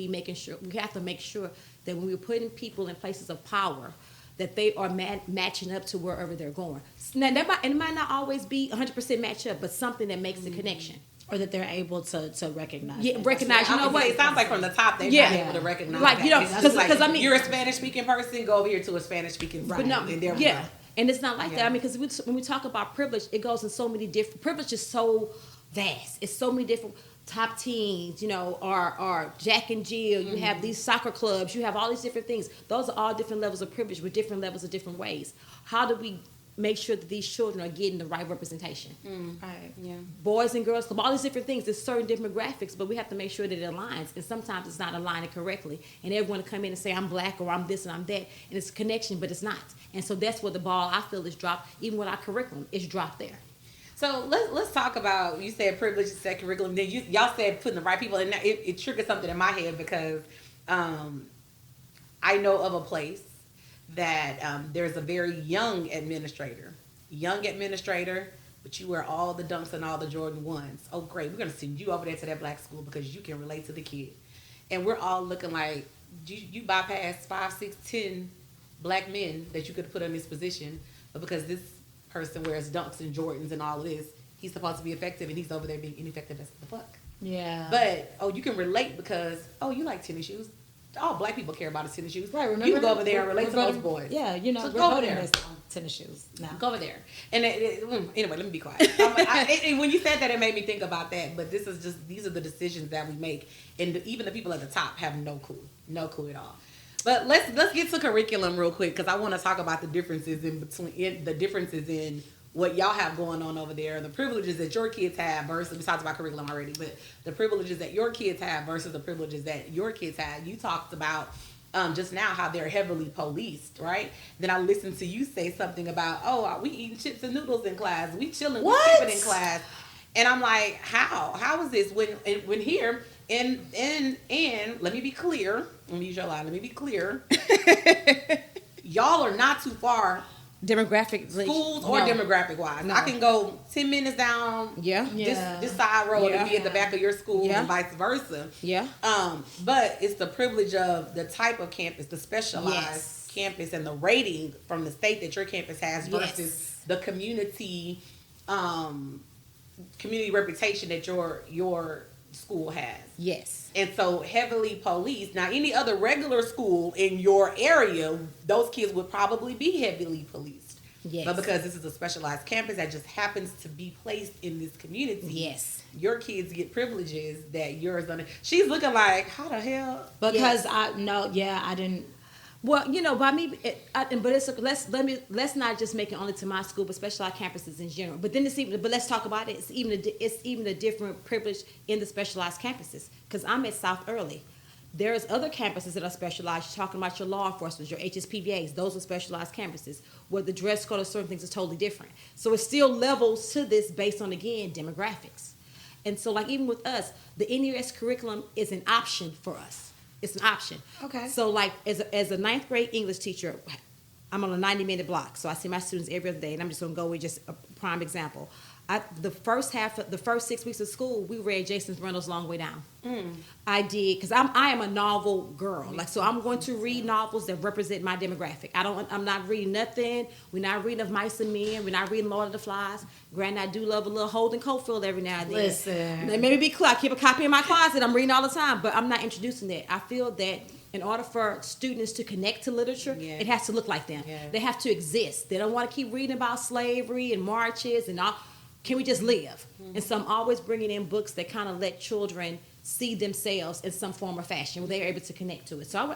make sure that when we're putting people in places of power, that they are matching up to wherever they're going. Now, it might not always be 100% match up, but something that makes the connection. Or that they're able to recognize. Yeah, recognize. You know what? It sounds like from the top they're not able to recognize. Like, because I mean, you're a Spanish speaking person, go over here to a Spanish speaking. But no, and it's not like that. I mean, because when we talk about privilege, it goes in so many different. Privilege is so vast. It's so many different. Top teens, or Jack and Jill. You have these soccer clubs. You have all these different things. Those are all different levels of privilege with different levels of different ways. How do we make sure that these children are getting the right representation? Right. Yeah. Boys and girls club, all these different things. There's certain demographics, but we have to make sure that it aligns. And sometimes it's not aligning correctly. And everyone to come in and say, I'm black or I'm this and I'm that. And it's a connection, but it's not. And so that's where the ball, I feel, is dropped. Even with our curriculum, it's dropped there. So let's talk about, you said privilege is that curriculum. Then y'all said putting the right people in there. It triggered something in my head because I know of a place that there's a very young administrator, but you wear all the dunks and all the Jordan 1s. Oh, great. We're going to send you over there to that black school because you can relate to the kid. And we're all looking like you bypassed 5, 6, 10 black men that you could put in this position, but because this person wears dunks and Jordans and all of this, he's supposed to be effective and he's over there being ineffective as the fuck. Yeah. But, you can relate because, you like tennis shoes. All black people care about is tennis shoes. Right, remember? You can go over there and relate to those boys. Yeah, so go over there. Tennis shoes now. Go over there. And anyway, let me be quiet. When you said that, it made me think about that. But these are the decisions that we make. And even the people at the top have no clue at all. But let's get to curriculum real quick because I want to talk about the differences in what y'all have going on over there, the privileges that your kids have versus, we talked about curriculum already, but the privileges that your kids have versus the privileges that your kids have. You talked about just now how they're heavily policed, right? Then I listened to you say something about, we eating chips and noodles in class, we chilling, we skipping in class. And I'm like, how is this when here and let me be clear. Let me use your line. Let me be clear. Y'all are not too far. Demographic schools or demographic wise. No. I can go 10 minutes down this side road and be at the back of your school and vice versa. Yeah. But it's the privilege of the type of campus, the specialized campus and the rating from the state that your campus has versus Yes. the community reputation that your school has. Yes. And so heavily policed. Now, any other regular school in your area, those kids would probably be heavily policed. Yes. But because this is a specialized campus that just happens to be placed in this community, Yes. your kids get privileges that yours don't. She's looking like, how the hell? Because I didn't. Well, by me, let's not just make it only to my school, but specialized campuses in general. But then but let's talk about it. It's even a different privilege in the specialized campuses. Because I'm at South Early, there's other campuses that are specialized. You're talking about your law enforcement, your HSPVAs. Those are specialized campuses where the dress code of certain things is totally different. So it's still levels to this based on, again, demographics. And so, like, even with us, the NES curriculum is an option for us. It's an option. Okay. So, like, as a ninth grade English teacher, I'm on a 90-minute block. So I see my students every other day, and I'm just going to go with just a prime example. The first 6 weeks of school, we read Jason Reynolds' Long Way Down. I did, because I am a novel girl. Like, so I'm going to read novels that represent my demographic. I'm not reading nothing. We're not reading Of Mice and Men. We're not reading Lord of the Flies. Granted, I do love a little Holden Caulfield every now and then. Listen. Let me be clear. I keep a copy in my closet. I'm reading all the time, but I'm not introducing that. I feel that in order for students to connect to literature, it has to look like them. Yeah. They have to exist. They don't want to keep reading about slavery and marches and all. Can we just live? And so I'm always bringing in books that kind of let children see themselves in some form or fashion where they're able to connect to it. So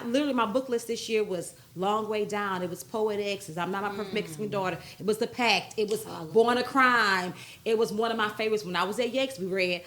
literally my book list this year was Long Way Down. It was Poet X's, I'm Not My Perfect Mexican Daughter. It was The Pact. It was Born a Crime. It was one of my favorites when I was at Yakes. We read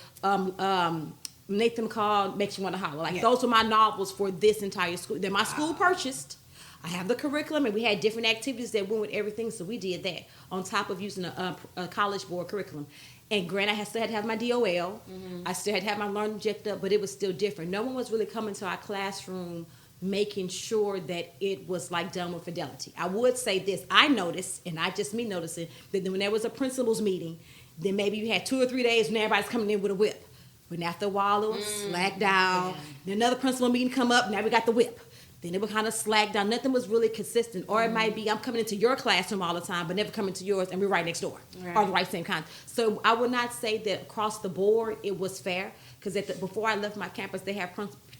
Nathan McCall Makes You Want to Holler. Those were my novels for this entire school that my school purchased. I have the curriculum, and we had different activities that went with everything, so we did that on top of using a college board curriculum. And granted, I still had to have my DOL. I still had to have my learning objective, but it was still different. No one was really coming to our classroom making sure that it was like done with fidelity. I would say this. I noticed, and not just me noticing, that when there was a principal's meeting, then maybe you had 2 or 3 days when everybody's coming in with a whip. But after a while, it would slack down. Yeah. Then another principal meeting come up, now we got the whip. Then it would kind of slack down. Nothing was really consistent. Or it might be I'm coming into your classroom all the time, but never coming to yours, and we're right next door. Right. Or the right same kind. So I would not say that across the board it was fair, because before I left my campus,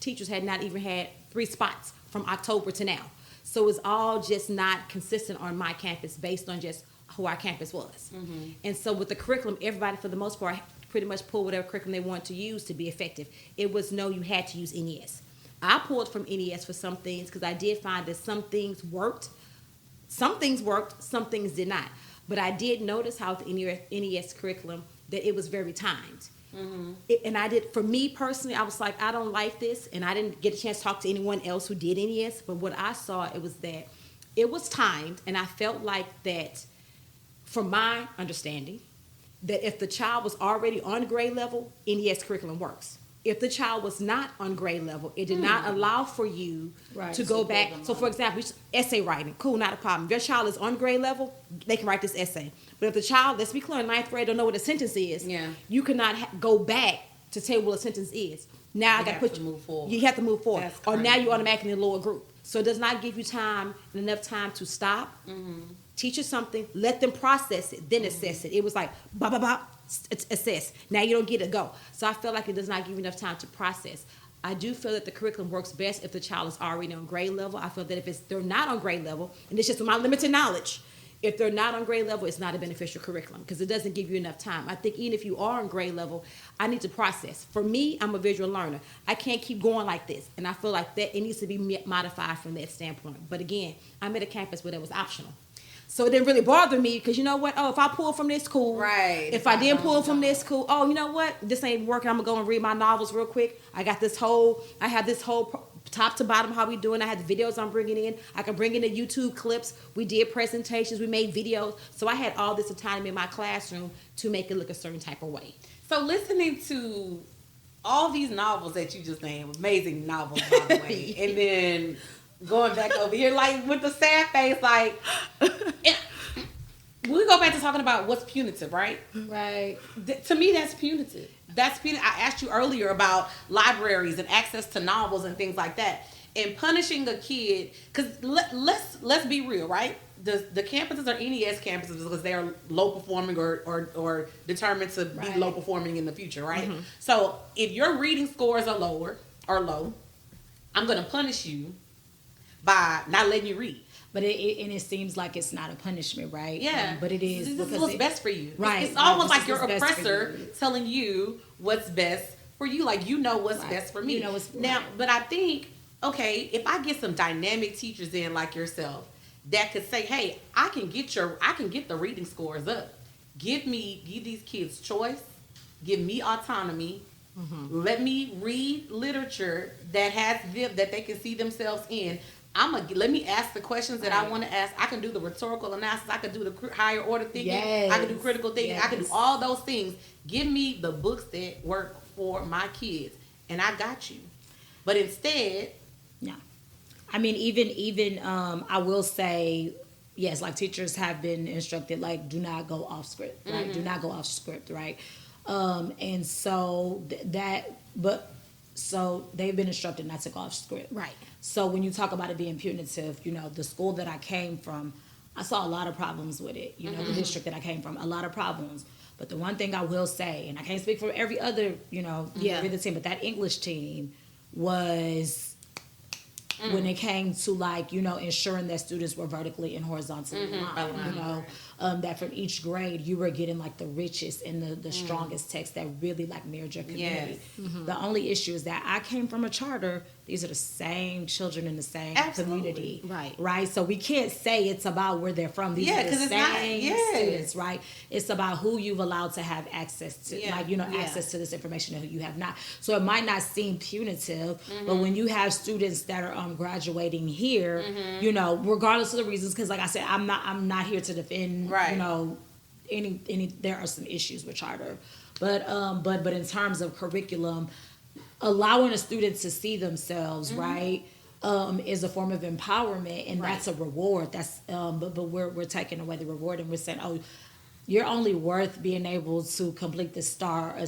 teachers had not even had 3 spots from October to now. So it's all just not consistent on my campus based on just who our campus was. And so with the curriculum, everybody for the most part pretty much pulled whatever curriculum they wanted to use to be effective. It was no, you had to use NES. I pulled from NES for some things because I did find that some things worked, some things did not. But I did notice how with the NES curriculum that it was very timed. And I did, for me personally, I was like, I don't like this, and I didn't get a chance to talk to anyone else who did NES. But what I saw, it was that it was timed, and I felt like that, from my understanding, that if the child was already on grade level, NES curriculum works. If the child was not on grade level, it did not allow for you to go back. So, for example, essay writing, cool, not a problem. If your child is on grade level, they can write this essay. But if the child, let's be clear, in 9th grade don't know what a sentence is, you cannot go back to tell what a sentence is. Now I got to put you. Move forward. You have to move forward, That's or now crazy. you're automatically in the lower group. So it does not give you time, enough time to stop, teach you something, let them process it, then assess it. It was like assess. Now you don't get it, go. So I feel like it does not give you enough time to process. I do feel that the curriculum works best if the child is already on grade level. I feel that if they're not on grade level, and it's just from my limited knowledge, if they're not on grade level, it's not a beneficial curriculum because it doesn't give you enough time. I think even if you are on grade level, I need to process. For me, I'm a visual learner. I can't keep going like this. And I feel like that it needs to be modified from that standpoint. But again, I'm at a campus where that was optional. So it didn't really bother me because you know what? Oh, if I pull from this, cool. Right. If I didn't pull from this, cool. Oh, you know what? This ain't working. I'm going to go and read my novels real quick. I have this whole top to bottom how we doing. I had the videos I'm bringing in. I can bring in the YouTube clips. We did presentations. We made videos. So I had all this autonomy in my classroom to make it look a certain type of way. So listening to all these novels that you just named, amazing novels, by the way, and then going back over here, like with the sad face, like, we go back to talking about what's punitive, right? Right. To me, that's punitive. That's punitive. I asked you earlier about libraries and access to novels and things like that. and punishing a kid, because let's be real, right? The campuses are NES campuses because they are low performing or determined to be low performing in the future, right? So if your reading scores are low, I'm going to punish you by not letting you read. But it seems like it's not a punishment, right? Yeah. But it is. This is what's best for you. Right. It's almost This like your is best for oppressor you. telling you what's best for you. Like, you know what's best for me. You know what's now, but I think, okay, if I get some dynamic teachers in like yourself that could say, hey, I can get the reading scores up. Give these kids choice. Give me autonomy. Let me read literature that they can see themselves in. Let me ask the questions that I want to ask. I can do the rhetorical analysis. I can do the higher order thinking. Yes. I can do critical thinking. Yes. I can do all those things. Give me the books that work for my kids, and I got you. But instead, yeah. I mean, even I will say, yes, like teachers have been instructed, like, do not go off script, right? Do not go off script, right? And so so they've been instructed not to go off script. Right. So when you talk about it being punitive, the school that I came from, I saw a lot of problems with it. The district that I came from, a lot of problems. But the one thing I will say, and I can't speak for every other, every other team, but that English team was, when it came to ensuring that students were vertically and horizontally aligned, that from each grade you were getting like the richest and the strongest text that really like mirrored your community. Yes. The only issue is that I came from a charter. These are the same children in the same community, right? So we can't say it's about where they're from. These are the same students, right? It's about who you've allowed to have access to, access to this information and who you have not. So it might not seem punitive, but when you have students that are graduating here, regardless of the reasons, because like I said, I'm not here to defend, any. There are some issues with charter, but in terms of curriculum, allowing a student to see themselves, right, is a form of empowerment, and that's a reward. That's but we're taking away the reward, and we're saying, oh, you're only worth being able to complete the STAR the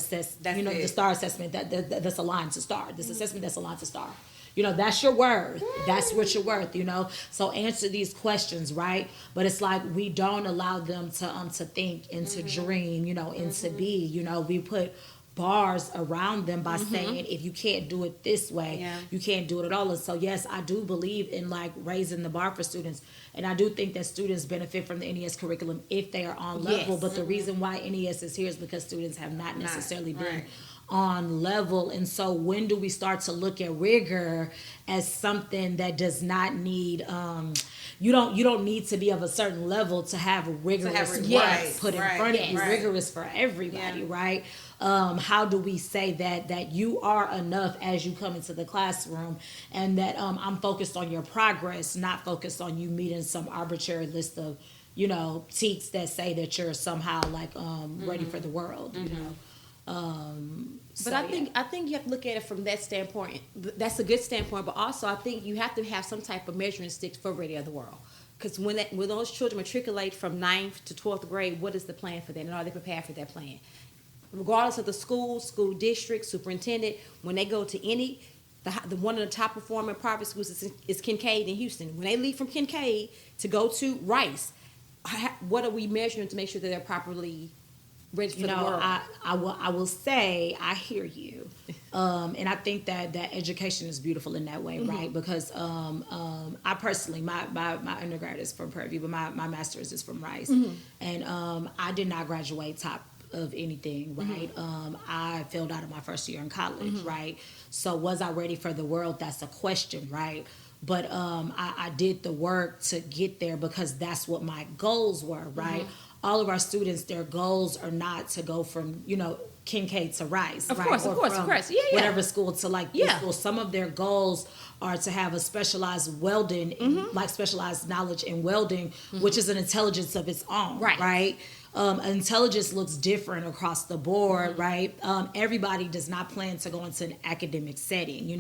STAR assessment that's aligned to STAR. This assessment that's aligned to STAR. That's your worth. That's what you're worth, So answer these questions, right? But it's like we don't allow them to think and to dream, and to be, we put bars around them by saying, if you can't do it this way, you can't do it at all. And so yes, I do believe in like raising the bar for students, and I do think that students benefit from the NES curriculum if they are on level. But the reason why NES is here is because students have not necessarily been on level. And so when do we start to look at rigor as something that does not need you don't need to be of a certain level to have rigorous work put in front of you. Rigorous for everybody, right? How do we say that you are enough as you come into the classroom, and that I'm focused on your progress, not focused on you meeting some arbitrary list of teaks that say that you're somehow like ready for the world, But I think you have to look at it from that standpoint. That's a good standpoint, but also I think you have to have some type of measuring stick for ready of the world. Because when those children matriculate from 9th to 12th grade, what is the plan for that, and are they prepared for that plan? Regardless of the school district, superintendent, when they go to the one of the top performing private schools is Kincaid in Houston. When they leave from Kincaid to go to Rice, what are we measuring to make sure that they're properly ready for the world? I will say I hear you, and I think that education is beautiful in that way, right? Because I personally, my undergrad is from Prairie View, but my master's is from Rice, and I did not graduate top of anything, right? I failed out of my first year in college, right? So was I ready for the world? That's a question, right? But I did the work to get there because that's what my goals were, right? All of our students, their goals are not to go from, Kincaid to Rice, of right? Course, of course. Yeah. Whatever school to like this school. Some of their goals are to have a specialized welding, like specialized knowledge in welding, which is an intelligence of its own, right? Intelligence looks different across the board, right? Everybody does not plan to go into an academic setting,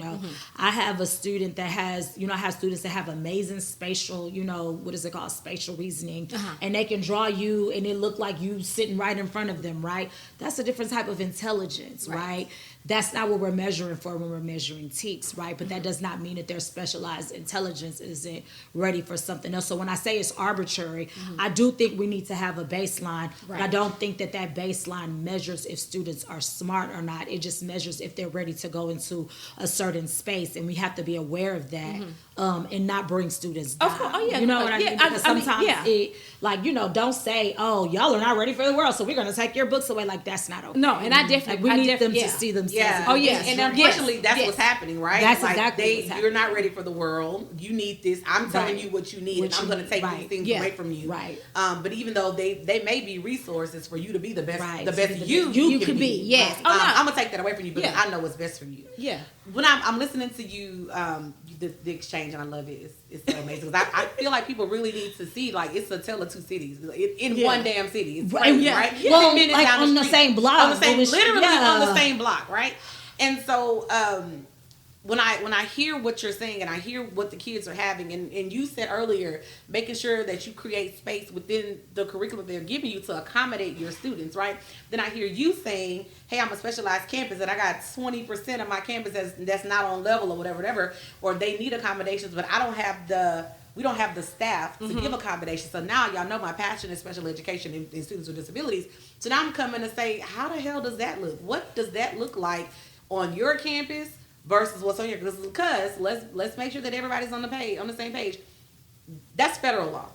I have a student that has, I have students that have amazing spatial, what is it called? Spatial reasoning. And they can draw you and it look like you sitting right in front of them, right? That's a different type of intelligence, right? that's not what we're measuring for when we're measuring TEKS, right? But that does not mean that their specialized intelligence isn't ready for something else. So when I say it's arbitrary, I do think we need to have a baseline, but I don't think that baseline measures if students are smart or not. It just measures if they're ready to go into a certain space, and we have to be aware of that, and not bring students down. Of course. Oh, yeah. You know what I mean? Because sometimes yeah. don't say, oh, y'all are not ready for the world, so we're going to take your books away. Like, that's not okay. No, and I definitely, we need them to see themselves. Yeah. Oh, yes. And unfortunately, that's what's happening, right? That's like exactly what's happening. You're not ready for the world. You need this. I'm telling you what you need, and I'm going to take these things away from you. Right. But even though they may be resources for you to be the best, Right. the best you can be. Yes. I'm going to take that away from you because I know what's best for you. Yeah. When I'm listening to you, the exchange, and I love it. It's so amazing. Because I feel like people really need to see, like, it's a tale of two cities in one damn city. It's crazy, right? Well, 10 minutes like down on the street. same block. On the same, literally on the Yeah. same block, right? And so when I hear what you're saying and I hear what the kids are having, and you said earlier, making sure that you create space within the curriculum they're giving you to accommodate your students, right? Then I hear you saying, hey, I'm a specialized campus and I got 20% of my campus that's not on level or whatever, or they need accommodations, but we don't have the staff to give accommodations. So now y'all know my passion is special education and students with disabilities. So now I'm coming to say, how the hell does that look? What does that look like on your campus versus what's on here? Because let's make sure that everybody's on the same page. That's federal law.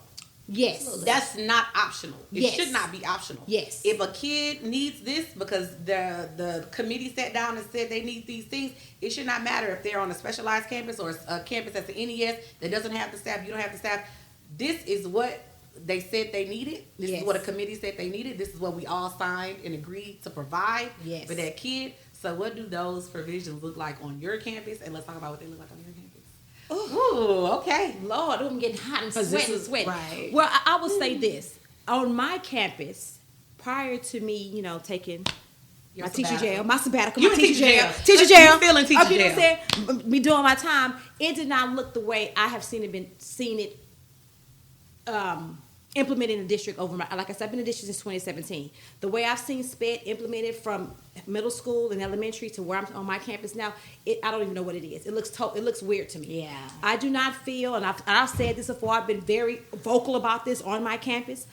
Yes. That's not optional. It Yes. should not be optional. Yes. If a kid needs this because the committee sat down and said they need these things, it should not matter if they're on a specialized campus or a campus that's an NES that doesn't have the staff, you don't have the staff. This is what they said they needed. This is what a committee said they needed. This is what we all signed and agreed to provide for that kid. So what do those provisions look like on your campus? And let's talk about what they look like on your campus. Ooh, okay. Lord, I'm getting hot and sweating. Right. Well, I will say this. On my campus, prior to me, taking my teacher jail, my sabbatical, You my in teacher jail. jail. Teacher You jail. feeling teacher Okay, you know jail. what I'm saying? Me doing my time, it did not look the way I have seen it implemented in the district over like I said, I've been in the district since 2017. The way I've seen SPED implemented from middle school and elementary to where I'm on my campus now, I don't even know what it is. It looks weird to me. Yeah. I do not feel, and I've said this before, I've been very vocal about this on my campus.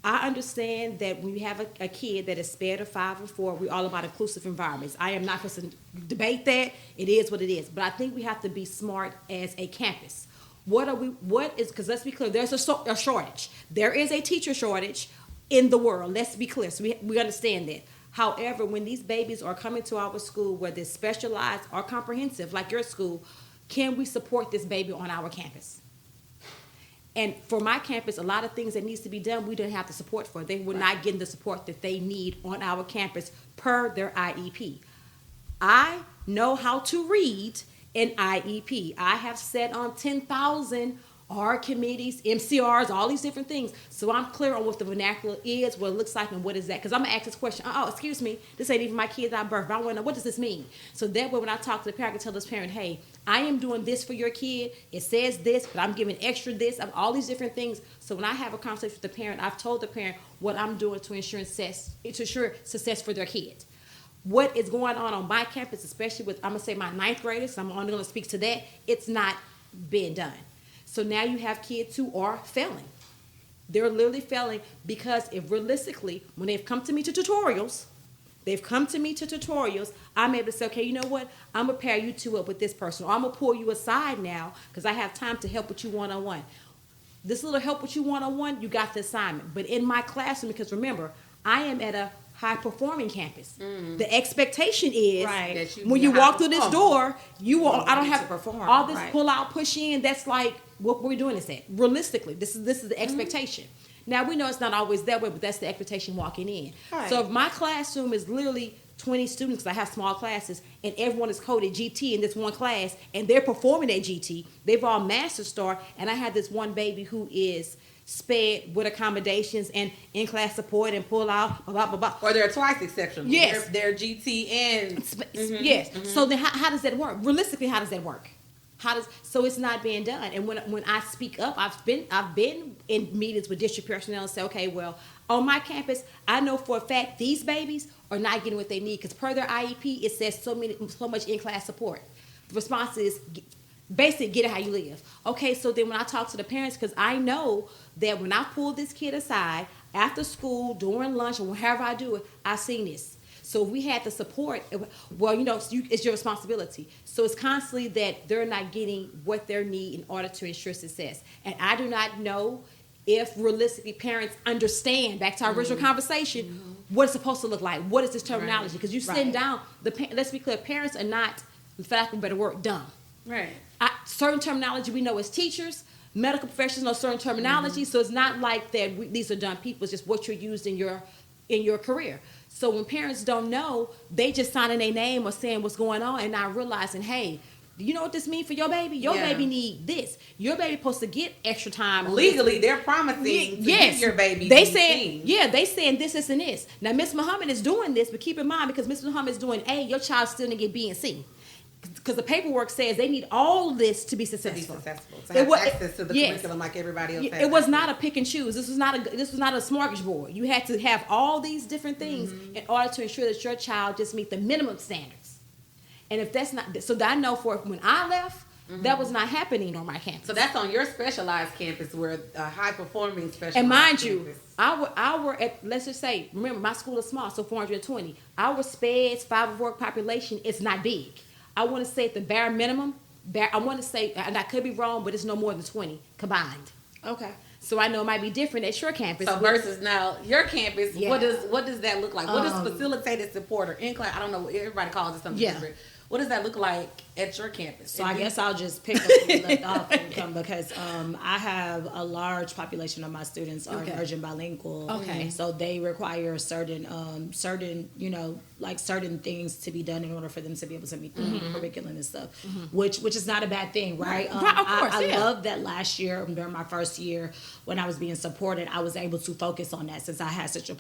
I understand that when you have a kid that is SPED or 5 or 4, we're all about inclusive environments. I am not going to debate that. It is what it is. But I think we have to be smart as a campus. Because let's be clear, there's a shortage. There is a teacher shortage in the world. Let's be clear. So we understand that. However, when these babies are coming to our school, whether it's specialized or comprehensive, like your school, can we support this baby on our campus? And for my campus, a lot of things that needs to be done, we didn't have the support for. They were not getting the support that they need on our campus per their IEP. I know how to read an IEP. I have sat on 10,000 R committees, MCRs, all these different things. So I'm clear on what the vernacular is, what it looks like, and what is that. Because I'm going to ask this question. Oh, excuse me. This ain't even my kid's out birth. But I want to know, what does this mean? So that way when I talk to the parent, I can tell this parent, hey, I am doing this for your kid. It says this, but I'm giving extra this. I'm all these different things. So when I have a conversation with the parent, I've told the parent what I'm doing to ensure success for their kids. What is going on my campus, especially with, I'm going to say my 9th graders, I'm only going to speak to that, it's not being done. So now you have kids who are failing. They're literally failing because if realistically, when they've come to me to tutorials, I'm able to say, okay, you know what? I'm going to pair you two up with this person. Or I'm going to pull you aside now because I have time to help with you one-on-one. This little help with you one-on-one, you got the assignment. But in my classroom, because remember, I am at a high-performing campus. The expectation is when you walk through this door, I don't have to perform all this pull-out, push-in. That's like what we're doing is that. Realistically, this is the expectation. Now, we know it's not always that way, but that's the expectation walking in. Right. So if my classroom is literally 20 students, because I have small classes, and everyone is coded GT in this one class, and they're performing at GT, they've all master star, and I have this one baby who is SPED with accommodations and in-class support and pull out, blah, blah, blah. Or they're twice exceptional. Yes. They're GT and... Yes. So then how does that work? Realistically, how does that work? So it's not being done. And when I speak up, I've been in meetings with district personnel and say, okay, well, on my campus, I know for a fact these babies are not getting what they need because per their IEP, it says so much in-class support. The response is basically get it how you live. Okay, so then when I talk to the parents, because I know that when I pull this kid aside after school, during lunch, or wherever I do it, I've seen this. So if we had the support, well, it's your responsibility. So it's constantly that they're not getting what they need in order to ensure success. And I do not know if realistically parents understand, back to our original conversation, what it's supposed to look like. What is this terminology? Because you sitting down, let's be clear, parents are not, for lack of a better word, dumb. Right. Certain terminology we know as teachers, medical professionals know certain terminology, so it's not like that these are dumb people. It's just what you're used in your career. So when parents don't know, they just signing their name or saying what's going on and not realizing, hey, do you know what this means for your baby? Your baby need this. Your baby supposed to get extra time. Legally, they're promising to give your baby. They saying this, and this. Now, Miss Muhammad is doing this, but keep in mind, because Miss Muhammad is doing A, your child still didn't get B and C. Because the paperwork says they need all this to be successful. To have access to the curriculum like everybody else has. It was not a pick and choose. This was not a smorgasbord. You had to have all these different things in order to ensure that your child just meet the minimum standards. And if that's not, so that I know for when I left, that was not happening on my campus. So that's on your specialized campus, where a high performing specialized. And mind campus. you, our at, let's just say, remember my school is small, so 420. Our SPEDS 5 work population is not big. I want to say at the bare minimum, I want to say, and I could be wrong, but it's no more than 20 combined. Okay. So I know it might be different at your campus. So versus now your campus, what does that look like? What does facilitated support or in class? I don't know. Everybody calls it something different. What does that look like at your campus? So I guess I'll just pick up where you left off because I have a large population of my students are emerging bilingual. Okay. So they require certain things to be done in order for them to be able to meet the curriculum and stuff, which is not a bad thing, right? Of course, I love that last year during my first year when I was being supported, I was able to focus on that since I had such a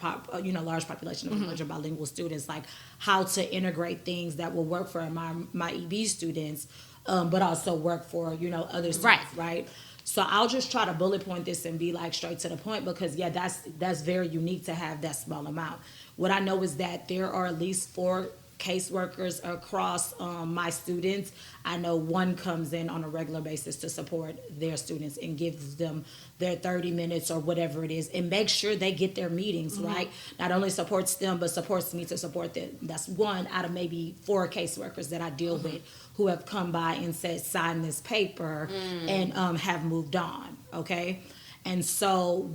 large population of emerging bilingual students, like how to integrate things that will work for my EB students, but also work for other students, right? So I'll just try to bullet point this and be like straight to the point because that's very unique to have that small amount. What I know is that there are at least 4 caseworkers across my students. I know one comes in on a regular basis to support their students and gives them their 30 minutes or whatever it is and make sure they get their meetings, right? Not only supports them, but supports me to support them. That's one out of maybe 4 caseworkers that I deal with who have come by and said, sign this paper and have moved on, okay? And so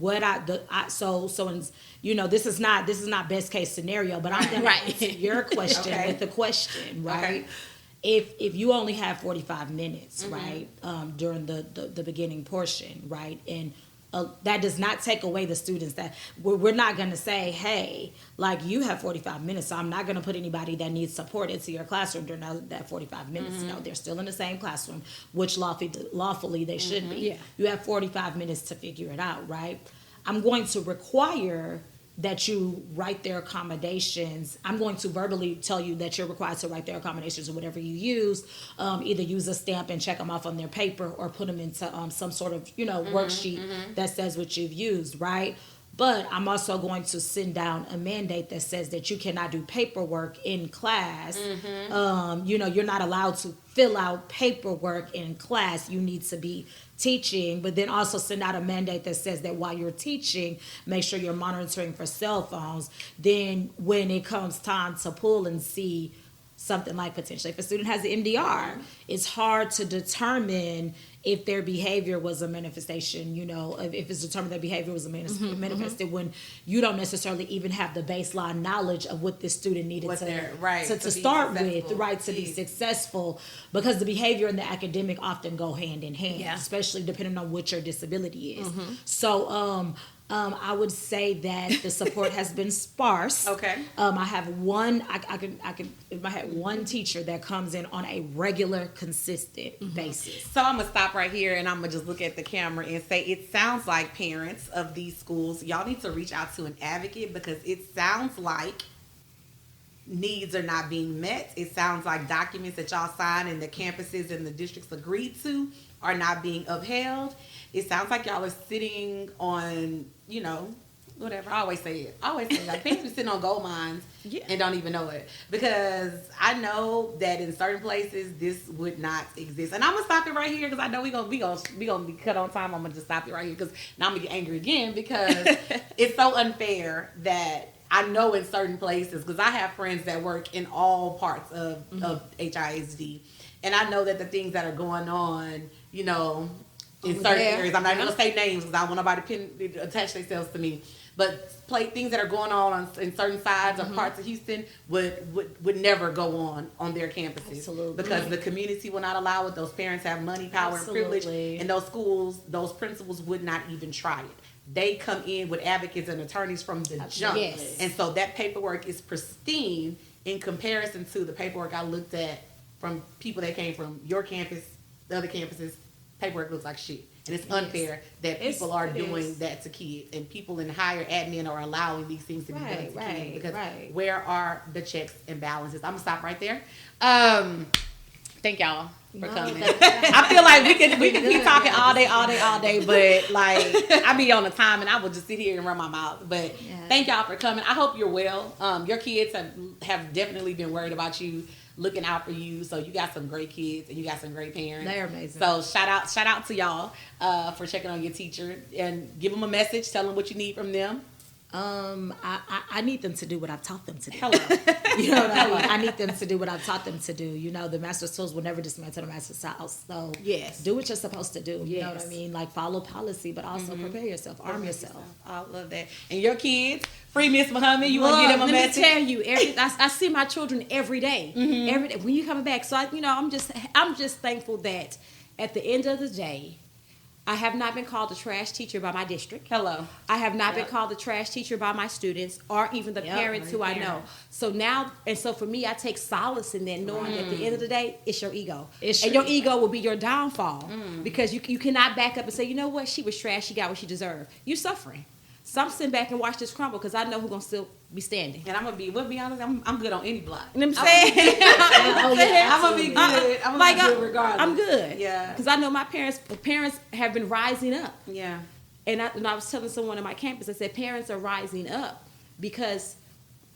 this is not best case scenario, but I'm going to answer your question with a question, right? If you only have 45 minutes, right, during the beginning portion, right, and that does not take away the students that we're not going to say, hey, like you have 45 minutes, so I'm not going to put anybody that needs support into your classroom during that 45 minutes. No, they're still in the same classroom, which lawfully they should be. Yeah. You have 45 minutes to figure it out, right? I'm going to require that you write their accommodations. I'm going to verbally tell you that you're required to write their accommodations or whatever you use. Either use a stamp and check them off on their paper or put them into some sort of, worksheet that says what you've used, right? But I'm also going to send down a mandate that says that you cannot do paperwork in class. You're not allowed to fill out paperwork in class. You need to be teaching, but then also send out a mandate that says that while you're teaching, make sure you're monitoring for cell phones. Then when it comes time to pull and see something like potentially if a student has an MDR, it's hard to determine if their behavior was a manifestation, if it's determined their behavior was a manifested when you don't necessarily even have the baseline knowledge of what this student needed to start with, right, to be successful, because the behavior and the academic often go hand in hand, especially depending on what your disability is. So I would say that the support has been sparse. Okay. I have one. I had one teacher that comes in on a regular, consistent basis. So I'm gonna stop right here and I'm gonna just look at the camera and say it sounds like parents of these schools, y'all need to reach out to an advocate because it sounds like needs are not being met. It sounds like documents that y'all sign and the campuses and the districts agreed to are not being upheld. It sounds like y'all are sitting on, whatever. I always say it. Like, people be sitting on gold mines and don't even know it. Because I know that in certain places this would not exist. And I'm gonna stop it right here because I know we gonna be cut on time. I'm gonna just stop it right here because now I'm gonna get angry again because it's so unfair that I know in certain places, because I have friends that work in all parts of HISD, and I know that the things that are going on, in certain areas, I'm not even gonna say names because I don't want nobody to attach themselves to me, but things that are going on in certain sides or parts of Houston would never go on their campuses. Absolutely. Because the community will not allow it. Those parents have money, power, and privilege, and those schools, those principals would not even try it. They come in with advocates and attorneys from the jump. Yes. And so that paperwork is pristine in comparison to the paperwork I looked at from people that came from your campus, the other campuses. Paperwork looks like shit. And it's unfair that people are doing that to kids, and people in higher admin are allowing these things to be done to kids. Because where are the checks and balances? I'm going to stop right there. Thank y'all for coming. I feel like we could be talking all day, but like I be on the time and I will just sit here and run my mouth. But thank y'all for coming. I hope you're well. Your kids have definitely been worried about you, looking out for you. So you got some great kids and you got some great parents. They're amazing. So shout out to y'all for checking on your teacher, and give them a message, tell them what you need from them. I need them to do what I've taught them to do. Hello. You know what I mean? I need them to do what I've taught them to do. The master's tools will never dismantle the master's house. So do what you're supposed to do. You know what I mean? Like, follow policy, but also prepare yourself, arm yourself. I love that. And your kids, free Miss Muhammad, you want to give them a message? Let me tell you, I see my children every day. Every day when you coming back. So I'm just thankful that at the end of the day, I have not been called a trash teacher by my district. Hello. I have not been called a trash teacher by my students or even the parents who I know. So now, and so for me, I take solace in that, knowing at the end of the day, it's your ego. Your ego will be your downfall because you cannot back up and say, you know what, she was trash, she got what she deserved. You're suffering. So I'm sitting back and watch this crumble because I know who's going to still be standing. And we'll be honest, I'm good on any block. You know what I'm saying? I'm going to be good. I'm going to be good regardless. I'm good. Yeah. Because I know my parents have been rising up. Yeah. And I was telling someone on my campus, I said, parents are rising up because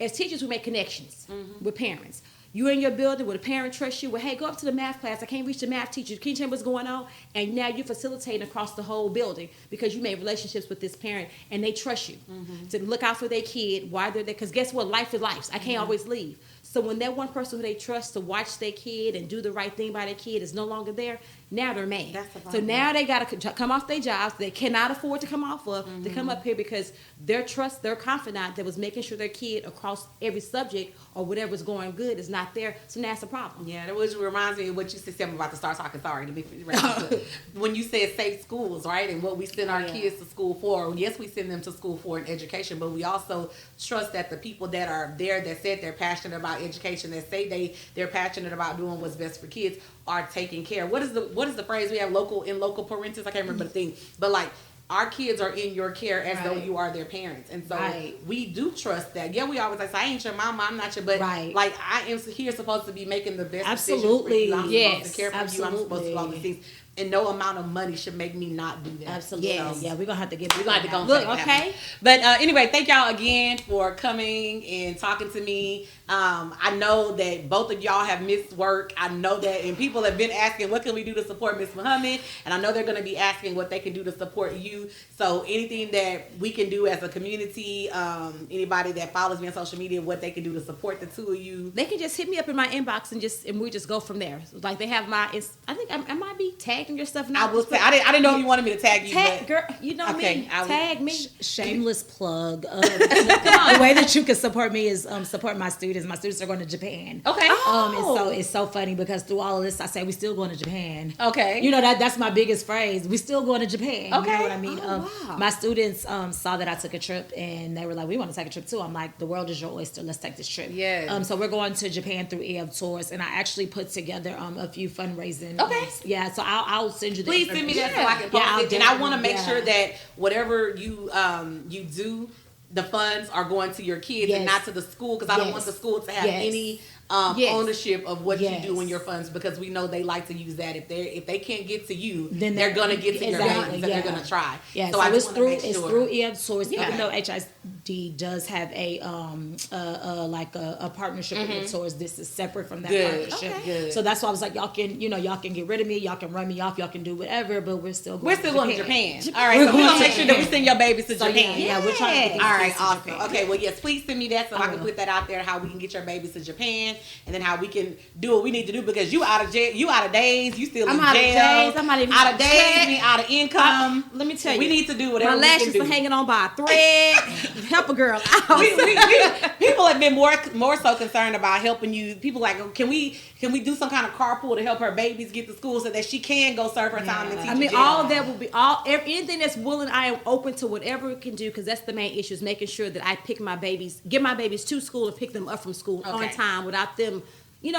as teachers, we make connections with parents. You're in your building where the parent trusts you. Well, hey, go up to the math class. I can't reach the math teacher. Can you tell me what's going on? And now you're facilitating across the whole building because you made relationships with this parent and they trust you to look out for their kid while they're there. Because guess what? Life is life. I can't always leave. So when that one person who they trust to watch their kid and do the right thing by their kid is no longer there, now they're mad. So now they got to come off their jobs they cannot afford to come off of to come up here because their confidant that was making sure their kid across every subject or whatever was going good is not there. So now it's a problem. Yeah, that which reminds me of what you said. I'm about to start talking. Sorry to be when you said safe schools, right? And what we send our kids to school for. Yes, we send them to school for an education, but we also trust that the people that are there that said they're passionate about education, that say they're passionate about doing what's best for kids, are taking care. What is the phrase we have? Local parentis. I can't remember the thing, but like, our kids are in your care as though you are their parents, and so we do trust that. Yeah, we always say, I ain't your mama, I'm not your, but like, I am here supposed to be making the best decisions for you. I'm supposed to care for you. I'm supposed to do all these things. And no amount of money should make me not do that. Absolutely. Yeah, we're going to have to get we're going to go look, okay? But anyway, thank y'all again for coming and talking to me. I know that both of y'all have missed work. I know that, and people have been asking, what can we do to support Miss Muhammad? And I know they're going to be asking what they can do to support you. So anything that we can do as a community, anybody that follows me on social media, what they can do to support the two of you. They can just hit me up in my inbox and we just go from there. Like, they have I think I might be tagged in your stuff now. I will say, I didn't know if you wanted me to tag you. Girl, you know me. Tag me. Shameless plug. The way that you can support me is support my students. My students are going to Japan. Okay. And so it's so funny because through all of this, I say we still going to Japan. Okay. You know, that's my biggest phrase. We still going to Japan. Okay. You know what I mean? Wow. My students saw that I took a trip and they were like, we want to take a trip too. I'm like, the world is your oyster. Let's take this trip. Yeah. So we're going to Japan through EF Tours, and I actually put together a few fundraising. Okay. Yeah. So I'll send you. Please send me that so I can post it. And I want to make sure that whatever you do, the funds are going to your kids and Yes. not to the school, because I don't want the school to have Yes. any Yes. ownership of what you Yes. do in your funds, because we know they like to use that. If they can't get to you, Then they're gonna get to your exactly, babies, and yeah. they're gonna try. Yeah, so so I it's just want to through make it's sure. through EF Source. Yeah. Even though HISD does have a partnership with EF Source, this is separate from that Good. partnership. Okay. Good. So that's why I was like, y'all can get rid of me, y'all can run me off, y'all can do whatever, but we're still going to Japan. All right, so we're gonna make sure that we send your babies to Japan. yeah, we're trying to get these All right, kids to awesome. Japan. Okay, well, yes, please send me that so I can put that out there, how we can get your babies to Japan, and then how we can do what we need to do, because you out of jail, you out of days, you still I'm in out of jail. days, I'm not even out of days, check. mean out of income. Let me tell you, we need to do whatever my we can lashes do. are hanging on by a thread. Help a girl out. People have been more so concerned about helping you. People like, can we do some kind of carpool to help her babies get to school so that she can go serve her time and teach? I mean, all that will be anything that's willing. I am open to whatever it can do, because that's the main issue, is making sure that I get my babies to school and pick them up from school on time without them,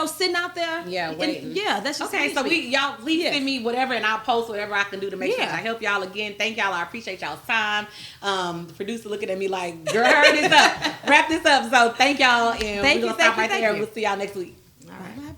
sitting out there. Yeah, waiting. Yeah, that's just okay. So y'all please send me whatever, and I'll post whatever I can do to make sure Yeah. I help y'all again. Thank y'all. I appreciate y'all's time. The producer looking at me like, girl, hurry this up, wrap this up. So thank y'all, and we're gonna stop right there. We'll see y'all next week. All right. Bye.